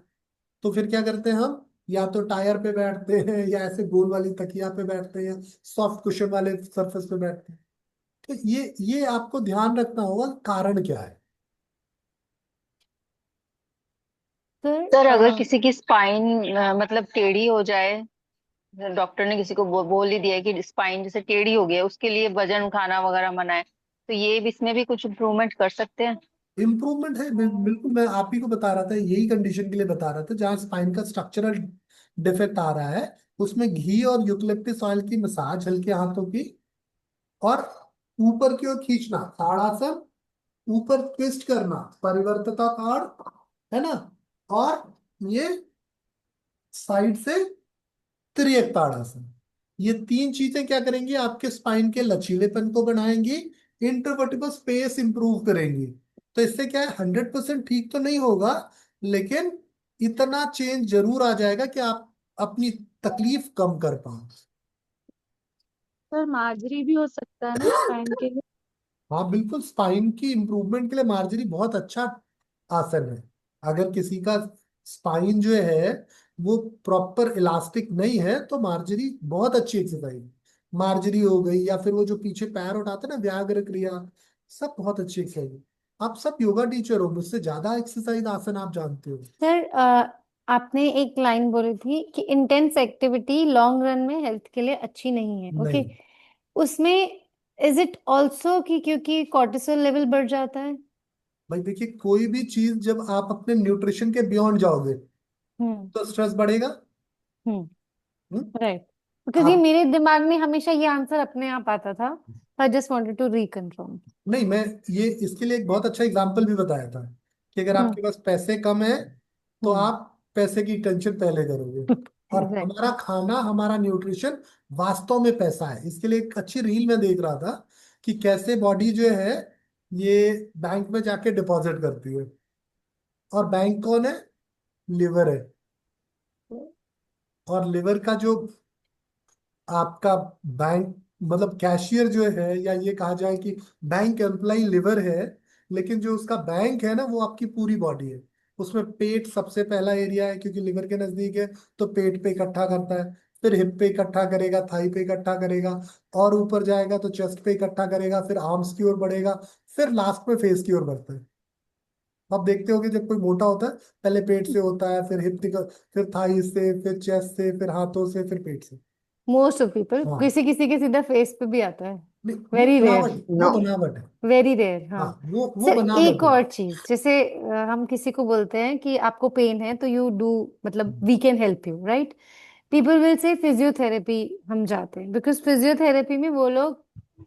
तो फिर क्या करते हैं हम, या तो टायर पे बैठते हैं, या ऐसे गोल वाली तकिया पे बैठते हैं, या सॉफ्ट कुशन वाले सरफेस पे बैठते हैं। तो ये आपको ध्यान रखना होगा कारण क्या है। सर सर अगर किसी की स्पाइन मतलब टेढ़ी हो जाए, डॉक्टर ने किसी को बोल ही दिया है कि स्पाइन जैसे टेढ़ी हो गया है, उसके लिए वजन उठाना वगैरह मना है, तो ये भी इसमें भी कुछ इम्प्रूवमेंट कर सकते हैं? इम्प्रूवमेंट है, बिल्कुल। मैं आप ही को बता रहा था, यही कंडीशन के लिए बता रहा था, जहाँ स्पाइन का स्ट्रक्चरल डिफेक्ट आ रहा है, उसमें घी और यूकलिप्टिस ऑयल की मसाज हल्के हाथों की, और ऊपर की ओर खींचना, ताड़ासन, ऊपर ट्विस्ट करना, परिवर्तता ताड़, है ना, और ये साइड से त्रियक ताड़ासन। ये तीन चीजें क्या करेंगी, आपके स्पाइन के लचीलेपन को बढ़ाएंगी, इंटरवर्टिबल स्पेस इंप्रूव करेंगी। तो इससे क्या है, 100% ठीक तो नहीं होगा, लेकिन इतना चेंज जरूर आ जाएगा कि आप अपनी तकलीफ कम कर पाओ। सर मार्जरी भी हो सकता है ना स्पाइन के लिए? हाँ बिल्कुल, स्पाइन की इंप्रूवमेंट के लिए मार्जरी बहुत अच्छा आसन है। अगर किसी का स्पाइन जो है वो प्रॉपर इलास्टिक नहीं है, तो मार्जरी बहुत अच्छी एक्सरसाइज है। मार्जरी हो गई, या फिर वो जो पीछे पैर उठाते हैं ना, व्यायाम क्रिया, सब बहुत अच्छी एक्सरसाइज है। आप सब योगा टीचर हो, मुझसे ज्यादा एक्सरसाइज आसन आप जानते हो। सर आपने एक लाइन बोली थी कि इंटेंस एक्टिविटी लॉन्ग रन में हेल्थ के लिए अच्छी नहीं है, ओके। नहीं उसमें इज इट ऑल्सो कि क्योंकि कॉर्टिसोल लेवल बढ़ जाता है? भाई देखिए, कोई भी चीज जब आप अपने न्यूट्रिशन के बियॉन्ड जाओगे हम्म। तो स्ट्रेस बढ़ेगा। हम्म। हम्म? राइट। क्योंकि आप मेरे दिमाग में हमेशा ये आंसर अपने आप आता था, I just wanted to reconfirm. नहीं, मैं ये इसके लिए एक बहुत अच्छा एग्जाम्पल भी बताया था, कि अगर हम्म। आपके पास पैसे कम है तो हम्म। आप पैसे की टेंशन पहले करोगे। और राइट। हमारा खाना, हमारा न्यूट्रिशन वास्तव में पैसा है। इसके लिए एक अच्छी रील में देख रहा था, कि कैसे बॉडी जो है ये बैंक में जाके डिपॉजिट करती है, और बैंक कौन है, लिवर है। और लिवर का जो आपका बैंक, मतलब कैशियर जो है, या ये कहा जाए कि बैंक एम्प्लाई लिवर है, लेकिन जो उसका बैंक है ना, वो आपकी पूरी बॉडी है। उसमें पेट सबसे पहला एरिया है, क्योंकि लिवर के नजदीक है, तो पेट पे इकट्ठा करता है, फिर हिप पे इकट्ठा करेगा, थाई पे इकट्ठा करेगा, और ऊपर जाएगा तो चेस्ट पे इकट्ठा करेगा, फिर आर्म्स की ओर बढ़ेगा, फिर लास्ट में फेस की ओर बढ़ता है। आप देखते हो कि जब कोई मोटा होता है, पहले पेट से होता है, फिर हिप, फिर थाई से, फिर चेस्ट से, फिर हाथों से, फिर पेट से। मोस्ट ऑफ पीपल, हाँ, किसी किसी के सीधा फेस पे भी आता है। नहीं वो वेरी रेयर। बनावट, वो नो। बनावट है। वेरी रेयर, हाँ। हाँ, वो सर एक बनावट है। और चीज, जैसे हम किसी को बोलते हैं कि आपको पेन है तो यू डू, मतलब we can help you, right? People will say physiotherapy हम जाते हैं, बिकॉज फिजियोथेरेपी में वो लोग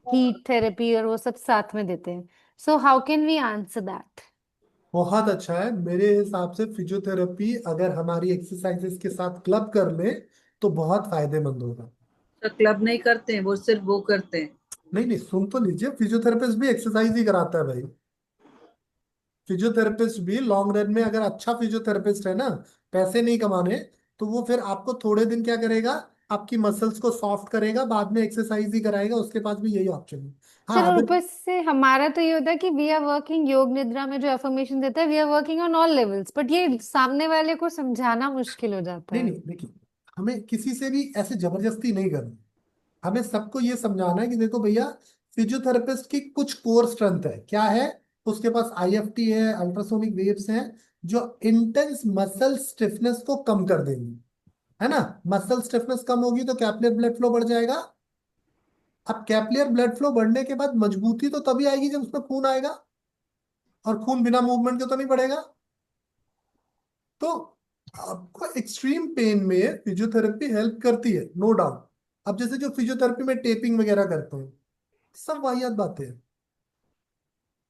हीट थेरेपी और वो सब साथ में देते हैं। So how can we answer that? बहुत अच्छा है मेरे हिसाब से। फिजियोथेरेपी अगर हमारी एक्सरसाइजेस के साथ क्लब कर ले तो बहुत फायदेमंद होगा। तो क्लब नहीं करते हैं, वो सिर्फ वो करते हैं। नहीं नहीं, सुन तो लीजिए, फिजियोथेरेपिस्ट भी एक्सरसाइज ही कराता है भाई। फिजियोथेरेपिस्ट भी लॉन्ग रन में, अगर अच्छा फिजियोथेरेपिस्ट है ना, पैसे नहीं कमाने, तो वो फिर आपको थोड़े दिन क्या करेगा, आपकी मसल्स को सॉफ्ट करेगा, बाद में एक्सरसाइज ही कराएगा, उसके पास भी यही ऑप्शन है। सर, हाँ और अगर ऊपर से हमारा तो ये होता है कि वी आर वर्किंग, योग निद्रा में जो एफर्मेशन देता है, we are working on all levels, but ये सामने वाले को समझाना मुश्किल हो जाता नहीं है। नहीं, देखिए, हमें किसी से भी ऐसे जबरदस्ती नहीं करनी। हमें सबको ये समझाना है कि देखो भैया, फिजियोथेरेपिस्ट की कुछ कोर स्ट्रेंथ है, क्या है, उसके पास आईएफटी है, अल्ट्रासोनिक वेव्स हैं, जो इंटेंस मसल स्टिफनेस को कम कर देंगी, है ना। मसल स्टिफनेस कम होगी तो कैपिलरी ब्लड फ्लो बढ़ जाएगा। अब कैपिलरी ब्लड फ्लो बढ़ने के बाद मजबूती तो तभी आएगी जब उसमें खून आएगा, और खून बिना मूवमेंट के तो नहीं बढ़ेगा। तो आपको एक्सट्रीम पेन में फिजियोथेरेपी हेल्प करती है, नो डाउट। अब जैसे जो फिजियोथेरेपी में टेपिंग वगैरह करते हैं, सब वाहियात बातें हैं।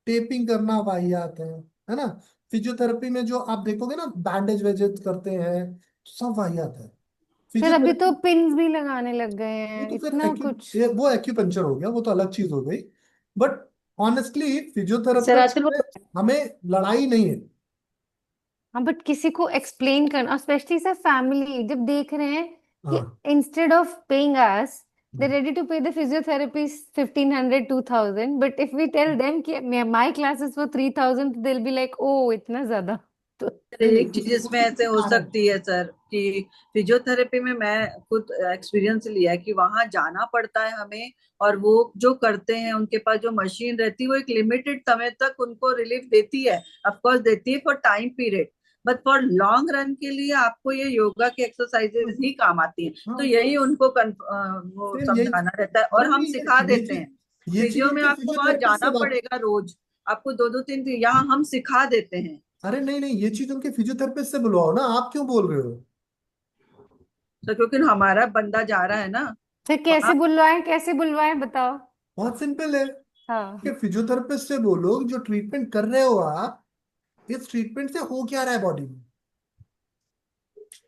टेपिंग करना वाहियात है ना। फिजियोथेरेपी में जो आप देखोगे ना, बैंडेज वेजेज करते हैं, सब वाहियात है। सर, अभी तो फिजियोथेरेपी, पिन्स भी लगाने लग गए वो हैं, तो फिर इतना कुछ। वो एक्यूपंक्चर हो गया, वो तो अलग चीज हो गई। बट ऑनेस्टली सर फिजियोथेरेपिस्ट आजकल वो में हमें लड़ाई नहीं है। हाँ, बट किसी को एक्सप्लेन करना, स्पेशली सर फैमिली जब देख रहे हैं कि हाँ, instead of paying us they ready to pay the physiotherapy 1500 2000, but if we tell them कि my classes for 3000, they will be like oh इतना ज्यादा। तो नहीं नहीं, एक चीज इसमें उसके ऐसे पीछे हो कारण। सकती है सर कि फिजियोथेरेपी में मैं खुद एक्सपीरियंस लिया है कि वहां जाना पड़ता है हमें, और वो जो करते हैं उनके पास जो मशीन रहती है वो एक लिमिटेड समय तक उनको रिलीफ देती है, ऑफ कोर्स देती है for time period, but for long run के लिए आपको ये योगा की एक्सरसाइजेज ही काम आती हैं। तो हाँ, यही उनको वो सेम यही। समझाना रहता है, और नहीं हम नहीं, सिखा ये देते हैं। चीज, ये चीज फिजियो में उनके आपको वहां फिजियोथेरेपिस्ट से जाना बात। पड़ेगा रोज, आपको दो दो तीन दिन यहाँ हम सिखा देते हैं। अरे नहीं नहीं, ये चीज उनके फिजियोथेरेपिस्ट से बुलवाओ ना, आप क्यों बोल रहे हो। तो क्योंकि हमारा बंदा जा रहा है ना फिर वहां। कैसे बुलवाएं बताओ? बहुत सिंपल है हाँ। कि फिजियोथेरेपिस्ट से बोलो, जो ट्रीटमेंट कर रहे हो आप, इस ट्रीटमेंट से हो क्या रहा है बॉडी में।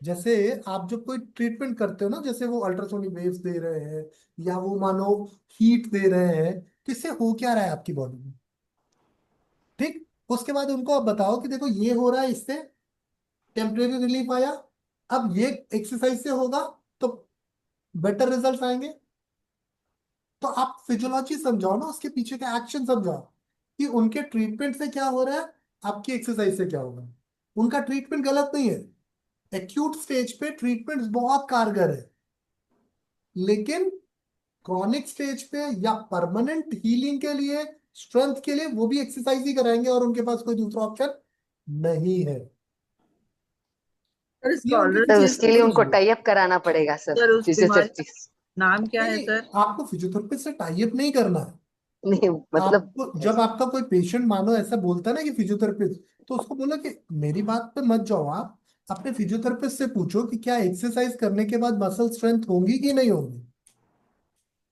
जैसे आप जब कोई ट्रीटमेंट करते हो ना, जैसे वो अल्ट्रासोनिक वेव्स दे रहे हैं, या वो मानो हीट दे रहे हैं, तो इससे हो क्या रहा है आपकी बॉडी में। ठीक, उसके बाद उनको आप बताओ कि देखो ये हो रहा है, इससे टेम्परेरी रिलीफ आया, अब ये एक्सरसाइज से होगा तो बेटर रिजल्ट आएंगे। तो आप फिजियोलॉजी समझाओ ना, उसके पीछे का एक्शन समझाओ, कि उनके ट्रीटमेंट से क्या हो रहा है, आपकी एक्सरसाइज से क्या होगा। उनका ट्रीटमेंट गलत नहीं है, एक्यूट स्टेज पे ट्रीटमेंट बहुत कारगर है, लेकिन क्रॉनिक स्टेज पे या परमानेंट हीलिंग के लिए, स्ट्रेंथ के लिए, वो भी एक्सरसाइज ही कराएंगे, और उनके पास कोई दूसरा ऑप्शन नहीं है। सर ये इसका उनके ऑलरेडी तो उसके लिए फिजियोथेरेपिस्ट उनको समझिए। टाई अप कराना पड़ेगा सर, सर उस बीमारी का फिजियोथेरेपिस्ट। नाम क्या नहीं है नहीं, सर? आपको फिजियोथेरेपिस्ट से टाई अप नहीं करना है। नहीं मतलब आपको जब आपका कोई पेशेंट मानो ऐसा बोलता है ना कि फिजियोथेरेपिस्ट, तो उसको बोलो कि मेरी बात पे मत जाओ, आप अपने फिजियोथेरेपिस्ट से पूछो कि क्या एक्सरसाइज करने के बाद मसल स्ट्रेंथ होगी कि नहीं होगी।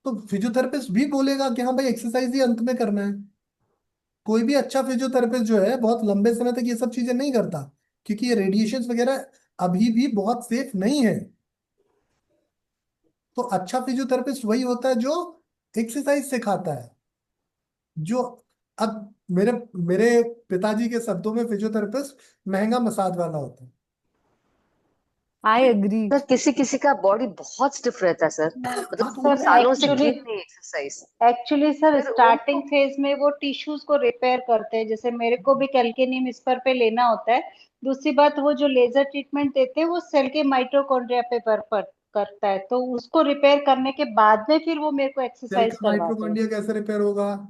तो फिजियोथेरेपिस्ट भी बोलेगा कि हाँ भाई, एक्सरसाइज ही अंत में करना है। कोई भी अच्छा फिजियोथेरेपिस्ट जो है बहुत लंबे समय तक ये सब चीजें नहीं करता, क्योंकि ये रेडिएशन वगैरह अभी भी बहुत सेफ नहीं है। तो अच्छा फिजियोथेरेपिस्ट वही होता है जो एक्सरसाइज सिखाता है। जो अब मेरे मेरे पिताजी के शब्दों में, फिजियोथेरेपिस्ट महंगा मसाज वाला होता है। I agree. सर किसी किसी का बॉडी बहुत स्टिफ रहता है सर, मतलब हाँ तो वो सर उनको सालों से एक्चुअली की नहीं एक्सरसाइज। सर फिर स्टार्टिंग उनको फेज में वो टिश्यूज को रिपेयर करते हैं, जैसे मेरे को भी कैल्केनियम स्पर पे लेना होता है। दूसरी बात, वो जो लेजर ट्रीटमेंट देते हैं वो सेल के माइटोकॉन्ड्रिया पे पर करता है, तो उसको रिपेयर करने के बाद में फिर वो मेरे को सेल एक्सरसाइज का करवाते हैं। माइटोकॉन्ड्रिया कैसे रिपेयर होगा।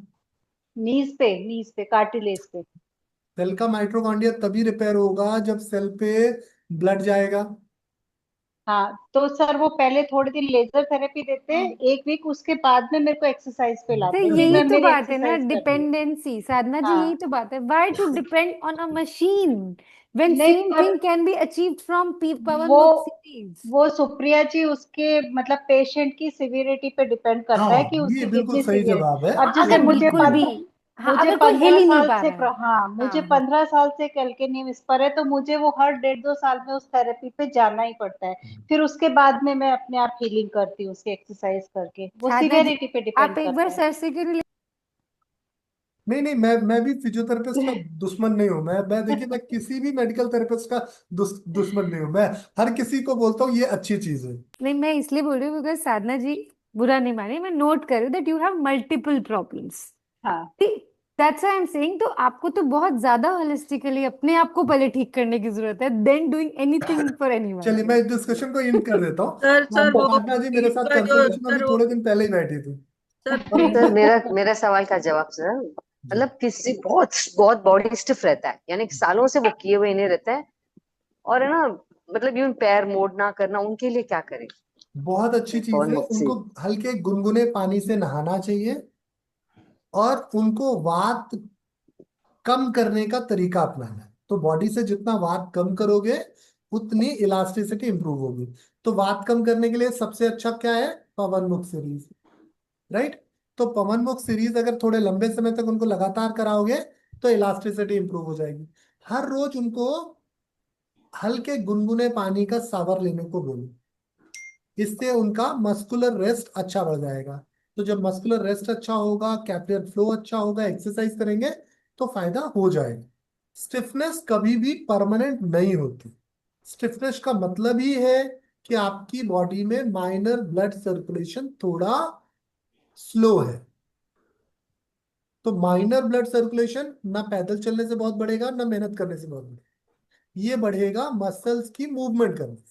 नीज पे कार्टिलेज पे। सेल का माइटोकॉन्ड्रिया तभी रिपेयर होगा जब सेल पे ब्लड जाएगा। हाँ, तो सर वो पहले थोड़े दिन लेजर थेरेपी देते हैं, हाँ, 1 वीक, उसके बाद में मेरे को एक्सरसाइज पे तो लाते हैं कि यही मैं तो मेरी बात है ना, एक्सरसाइज कर रही हूँ। डिपेंडेंसी, साधना जी, यही हाँ तो बात है, why to depend on a machine. when नहीं same पर thing can be achieved from Pawan वो Mukh series. वो सुप्रिया जी उसके मतलब पेशेंट की सिविरिटी पे डिपेंड करता है कि हाँ, ये उसकी बिल्कुल कितनी सही सीवियर। जवाब है। अब जैसे अगर बिल्कुल भी, हाँ, मुझे अगर कोई हिल 15 ही नहीं साल पा से रहा है, हाँ मुझे हाँ, 15 साल से कैल्केनियम इस पर है, तो मुझे वो हर 1.5-2 साल में उस थेरेपी पे जाना ही पड़ता है। फिर उसके बाद में मैं अपने आप हीलिंग करती हूँ उसकी एक्सरसाइज करके। वो साधना जी, सिवियरिटी पे डिपेंड आप एक करता बार है। सर से क्यों नहीं नहीं नहीं, मैं भी फिजियोथेरेपिस्ट का दुश्मन नहीं हूँ। मैं देखिए, मैं किसी भी मेडिकल थेरेपिस्ट का दुश्मन नहीं हूँ। मैं हर किसी को बोलता हूँ ये अच्छी चीज है। नहीं, मैं इसलिए बोल रही हूँ बिकॉज साधना जी, बुरा नहीं माने, मैं नोट कर रही हूँ that you have multiple problems. हाँ that's why I am saying, तो आपको तो बहुत ज्यादा होलिस्टिकली अपने आप को पहले ठीक करने की जरूरत है, then doing anything for anyone चलिए, मैं इस डिस्कशन को एंड कर देता हूँ। सर सर वो साधना जी मेरे साथ का जो कंसल्टेशन अभी सर वो थोड़े दिन पहले ही बैठी थी। सर और सर पीठ मेरा मेरा सवाल का जवाब सर, जी, मतलब किसी बहुत बहुत बॉडी स्टिफ रहता है, यानी कि सालों से वो किए हुए नहीं रहता है, और है ना, मतलब यूं पैर मोड़ना करना, उनके लिए क्या करें? बहुत अच्छी चीज पवन है। मुक्ति। उनको हल्के गुनगुने पानी से नहाना चाहिए, और उनको वात कम करने का तरीका अपनाना है। तो बॉडी से जितना वात कम करोगे, उतनी इलास्टिसिटी इंप्रूव होगी। तो वात कम करने के लिए सबसे अच्छा क्या है? पवन मुक्त सीरीज, राइट। तो पवन मुक्त सीरीज अगर थोड़े लंबे समय तक उनको लगातार कराओगे, तो इलास्टिसिटी इंप्रूव हो जाएगी। हर रोज उनको हल्के गुनगुने पानी का सावर लेने को बोलो। इससे उनका मस्कुलर रेस्ट अच्छा बढ़ जाएगा। तो जब मस्कुलर रेस्ट अच्छा होगा, कैपिलर फ्लो अच्छा होगा, एक्सरसाइज करेंगे, तो फायदा हो जाएगा। स्टिफनेस कभी भी परमानेंट नहीं होती। स्टिफनेस का मतलब ही है कि आपकी बॉडी में माइनर ब्लड सर्कुलेशन थोड़ा स्लो है। तो माइनर ब्लड सर्कुलेशन ना पैदल चलने से बहुत बढ़ेगा, ना मेहनत करने से बहुत बढ़ेगा। ये बढ़ेगा मसल्स की मूवमेंट करने से।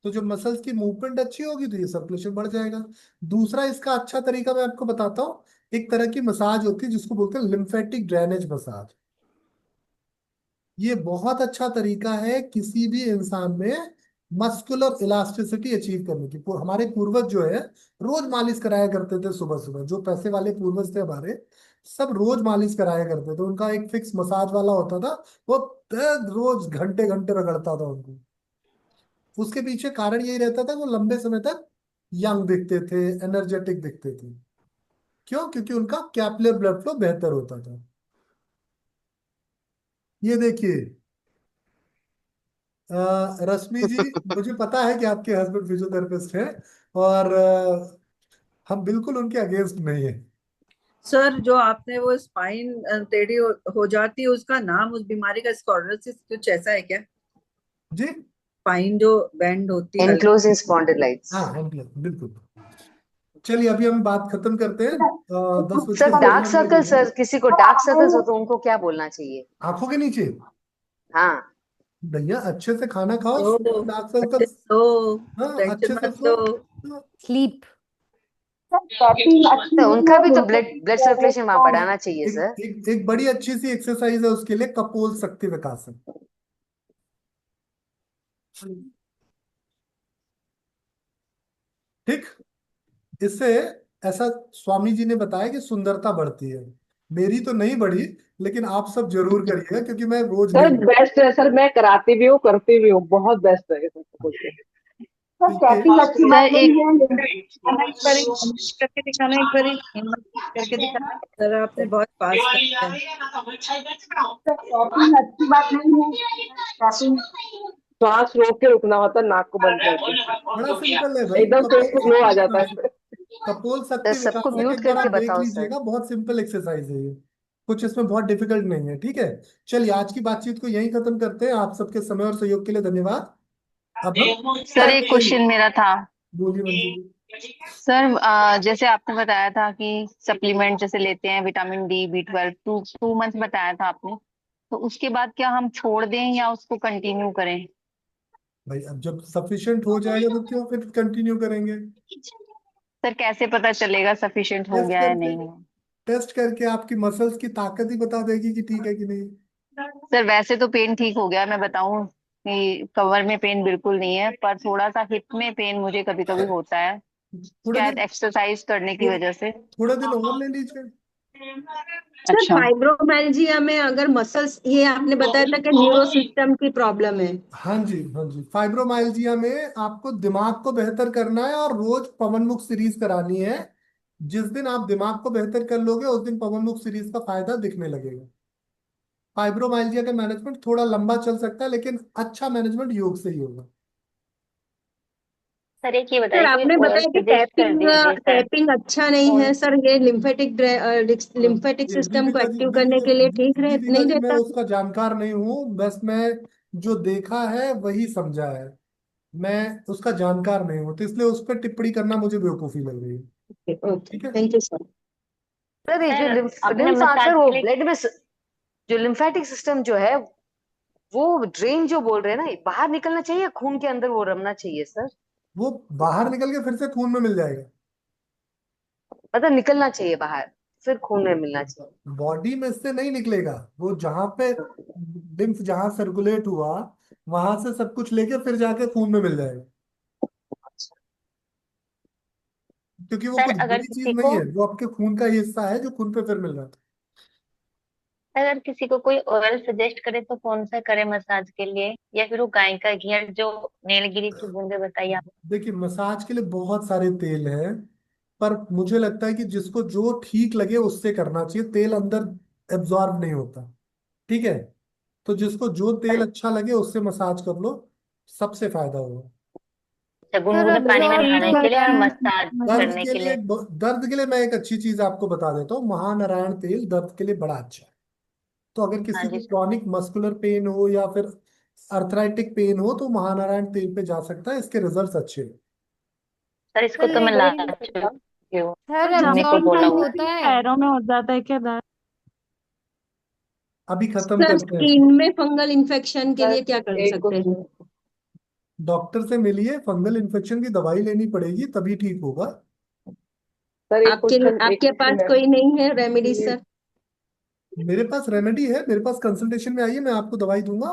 तो जब मसल्स की मूवमेंट अच्छी होगी, तो ये सर्कुलेशन बढ़ जाएगा। दूसरा इसका अच्छा तरीका मैं आपको बताता हूँ। एक तरह की मसाज होती है जिसको बोलते हैं लिम्फेटिक ड्रेनेज मसाज। ये बहुत अच्छा तरीका है किसी भी इंसान में मस्कुलर इलास्टिसिटी अचीव करने की। हमारे पूर्वज जो है, रोज मालिश कराया करते थे सुबह सुबह। जो पैसे वाले पूर्वज थे हमारे, सब रोज मालिश कराया करते थे। उनका एक फिक्स मसाज वाला होता था। वो रोज घंटे घंटे रगड़ता था उनको। उसके पीछे कारण यही रहता था, वो लंबे समय तक यंग दिखते थे, एनर्जेटिक दिखते थे। क्यों? क्योंकि उनका कैपिलर ब्लड फ्लो बेहतर होता था। ये देखिए, रश्मि जी, मुझे पता है कि आपके हस्बैंड फिजियोथेरेपिस्ट हैं, और हम बिल्कुल उनके अगेंस्ट नहीं है। सर जो आपने वो स्पाइन टेढ़ी हो जाती है, उसका नाम उस बीमारी का स्कॉर्डोसिस कुछ ऐसा है क्या? जी, स्पाइन जो बेंड होती है हल्की। एनक्लोजिंग स्पॉन्डिलाइट्स। हाँ हाँ, बिल्कुल। चलिए, अभी हम बात खत्म करते हैं। 10 बज के सर डार्क 15 मिनट हो सर्कल, गए। सर किसी को डार्क सर्कल्स हो तो उनको क्या बोलना चाहिए? आंखों के नीचे हाँ। भैया अच्छे से खाना खाओ, सो डार्क अच्छे सर्कल। से सो, हाँ, टेंशन अच्छे से मत सो। लो। हाँ, स्लीप? कैफीन अच्छी तो नहीं उनका है भी तो blood lymphatic blood drainage circulation वहां को। बढ़ाना चाहिए सर। एक बड़ी अच्छी सी एक्सरसाइज है उसके लिए, कपोल शक्ति विकासन। ठीक। इससे ऐसा स्वामी जी ने बताया कि सुंदरता बढ़ती है। मेरी तो नहीं बढ़ी, लेकिन आप सब जरूर करिएगा, क्योंकि मैं रोज सर नहीं बेस्ट है सर, मैं कराती भी हूँ करती भी हूँ, बहुत बेस्ट है ये सब बोलते हैं। सर तो ये कैफीन अच्छी सर बात एक नहीं है दिखाना एक बारी, करके दिखाना एक बारी, हिम्मत करके दिखाना। सर आपने बहुत फास्ट किया है। सर कैफीन अच्छी बात नहीं है। कैफीन श्वास रोक के रुकना होता है, नाक को बंद करके, बड़ा सिंपल है भाई, एकदम से कपोल फ्लो शक्ति आ जाता विकासन। है। कपोल सर शक्ति सबको विकासन म्यूट एक बार आप करके देख बताओ सर। लीजिएगा, बहुत सिंपल एक्सरसाइज है ये। कुछ इसमें बहुत डिफिकल्ट नहीं है। ठीक है, चलिए आज की बातचीत को यहीं खत्म करते हैं। आप सबके समय और सहयोग के लिए धन्यवाद। अब हम सर कल एक मिलेंगे। क्वेश्चन मेरा था। बोलिए मंजू जी। सर जैसे आपने बताया था कि सप्लीमेंट जैसे लेते हैं विटामिन डी B12, 2 2 मंथ बताया था आपने, तो उसके बाद क्या हम छोड़ दें या उसको कंटिन्यू करें? भाई, अब जब सफिशिएंट हो जाएगा तो क्यों फिर कंटिन्यू करेंगे? सर कैसे पता चलेगा सफिशिएंट हो टेस्ट गया है करके नहीं हुआ? टेस्ट करके आपकी मसल्स की ताकत ही बता देगी कि ठीक है कि नहीं। सर वैसे तो पेन ठीक हो गया, मैं बताऊं कि कमर में पेन बिल्कुल नहीं है, पर थोड़ा सा हिप में पेन मुझे कभी कभी होता है, थोड़े शायद दिन एक्सरसाइज करने की थोड़े, वजह से। थोड़े दिन और ले लीजिए। सर अच्छा फाइब्रोमाइल्जिया में अगर मसल्स, ये आपने बताया था कि न्यूरो सिस्टम की प्रॉब्लम है। हाँ जी, हाँ जी, फाइब्रोमाइल्जिया में आपको दिमाग को बेहतर करना है और रोज पवन मुक्त सीरीज करानी है। जिस दिन आप दिमाग को बेहतर कर लोगे उस दिन पवन मुक्त सीरीज का फायदा दिखने लगेगा। फाइब्रोमाइल्जिया का मैनेजमेंट थोड़ा लंबा चल सकता है, लेकिन अच्छा मैनेजमेंट योग से ही होगा। सर एक ये सर बताइए, कोई आपने ऑयल बताया कि सजेस्ट कर दीजिए सर। टैपिंग अच्छा नहीं कौन? है सर, ये लिम्फेटिक ये सिस्टम को एक्टिव करने के लिए ठीक दीपिका नहीं जी, मैं रहता। उसका जानकार नहीं हूँ, बस मैं जो देखा है वही समझा है। मैं उसका जानकार नहीं हूँ, तो इसलिए उस पर टिप्पणी करना मुझे बेवकूफी लग रही है। ओके, ठीक है। Thank you sir. सर ये जो सर आपने लिम्फ आकर मसाज वो के लिए ब्लड में जो लिम्फेटिक सिस्टम जो है वो ड्रेन जो बोल रहे हैं ना, बाहर निकलना चाहिए या खून के अंदर वो रमना चाहिए सर? वो बाहर निकल के फिर से खून में मिल जाएगा। मतलब निकलना चाहिए बाहर, फिर खून में मिलना चाहिए। बॉडी में से नहीं निकलेगा। वो जहां पे लिम्फ जहां सर्कुलेट हुआ वहां से सब कुछ लेके फिर जाके खून में मिल जाएगा। क्योंकि वो सर कुछ अगर बड़ी चीज किसी नहीं को है, वो आपके खून का ही हिस्सा है जो खून पे फिर मिल रहा था। अगर किसी को कोई ऑयल सजेस्ट करे तो कौन सा करे मसाज के लिए, या फिर वो गाय का घी और जो नीलगिरी की बूंदे बताइए आप। देखिए, मसाज के लिए बहुत सारे तेल हैं, पर मुझे लगता है कि जिसको जो ठीक लगे उससे करना चाहिए। तेल अंदर एब्जॉर्ब नहीं होता। ठीक है। तो जिसको जो तेल अच्छा लगे उससे मसाज कर लो, सबसे फायदा होगा। अच्छा, सर गुनगुने पानी में अब्जॉर्ब नहाने के लिए और करता है मसाज दर्द करने के के लिए लिए। दर्द के लिए मैं एक अच्छी चीज आपको बता देता हूँ, महानारायण तेल दर्द के लिए बड़ा अच्छा है। तो अगर हाँ किसी जी को सर। क्रॉनिक मस्कुलर पेन हो या फिर अर्थराइटिक पेन हो तो महानारायण तेल पे जा सकता है, इसके रिजल्ट्स अच्छे हैं। सर इसको सर तो मैं ला लेकिन चुकी हूँ, सर मम्मी को अब्जॉर्ब बोला तो हुआ है। होता है। पैरों में हो जाता है क्या दर्द? अभी खत्म सर करते हैं स्किन इसको। में फंगल इन्फेक्शन के सर लिए क्या कर एक सकते हैं? क्वेश्चन। डॉक्टर से मिलिए, फंगल इन्फेक्शन की दवाई लेनी पड़ेगी तभी ठीक होगा। सर आपके एक आपके क्वेश्चन पास मैम कोई नहीं है रेमेडी के लिए। सर? मेरे पास रेमेडी है, मेरे पास कंसल्टेशन में आइए, मैं आपको दवाई दूंगा।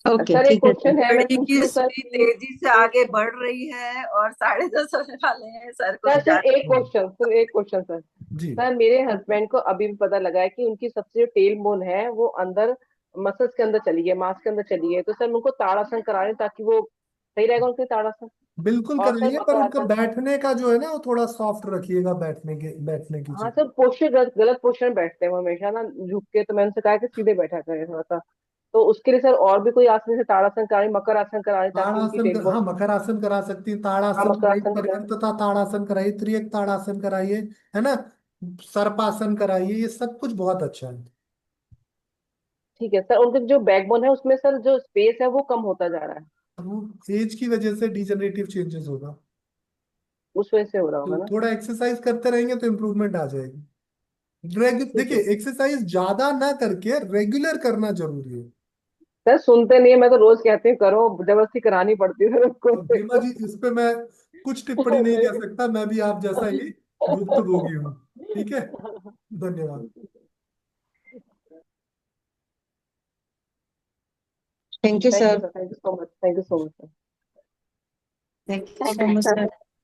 ओके, सर एक ठीक है सर। क्वेश्चन है, मैं घड़ी पूछ की लूँ सर सुई कि तेजी से आगे बढ़ रही है और 10:30 होने वाले हैं, सर को सर भी सिर्फ जाना। एक क्वेश्चन, सिर्फ एक क्वेश्चन सर। जी। सर मेरे हस्बैंड को अभी भी पता लगा है कि उनकी सबसे जो टेल बोन है वो अंदर मसल्स के अंदर चली है, मांस के अंदर चली है, तो सर मैं उनको ताड़ासन करा रहे हैं ताकि वो सही रहेगा उनके ताड़ासन। बिल्कुल और सर कराइए, पर उनका मकर, बैठने का जो है ना वो थोड़ा सॉफ्ट रखिएगा, बैठने की हाँ चीज। सर पोस्चर गलत गलत पोस्चर में बैठते हैं वो हमेशा ना झुक के, तो मैंने उनसे कहा कि सीधे बैठा करें थोड़ा सा। तो उसके लिए सर और भी कोई आसन, जैसे ताड़ासन कराएं, मकर आसन कराएं, ताकि उनकी ताड़ासन टेल हाँ, बोन। मकर आसन करा सकती है, हाँ ताड़ासन मकर कराइए, आसन कराएं। पर्यंतता ताड़ासन कराइए, त्रियक ताड़ासन कराइए, है ना। सर्पासन कराइए, ये सब कुछ बहुत अच्छा है। ठीक है सर, उनके जो बैकबोन है उसमें सर जो स्पेस है वो कम होता जा रहा है, अब वो एज की वजह से डिजेनरेटिव चेंजेस होगा। उस वजह से हो रहा होगा तो ना। थोड़ा एक्सरसाइज करते रहेंगे तो इम्प्रूवमेंट आ जाएगी। ठीक देखिए, है एक्सरसाइज ज्यादा ना करके रेगुलर करना जरूरी है। सर, सुनते नहीं है, मैं तो रोज कहती हूँ करो, जबरदस्ती करानी पड़ती है सर उसको। तो भीमा जी, इस पे मैं कुछ टिप्पणी नहीं कर सकता, मैं भी आप जैसा ही भुक्तभोगी हूँ। ठीक है। धन्यवाद। Thank you thank you sir. Sir, thank you so much, thank you so much sir. Thank you thank so you much sir. Sir.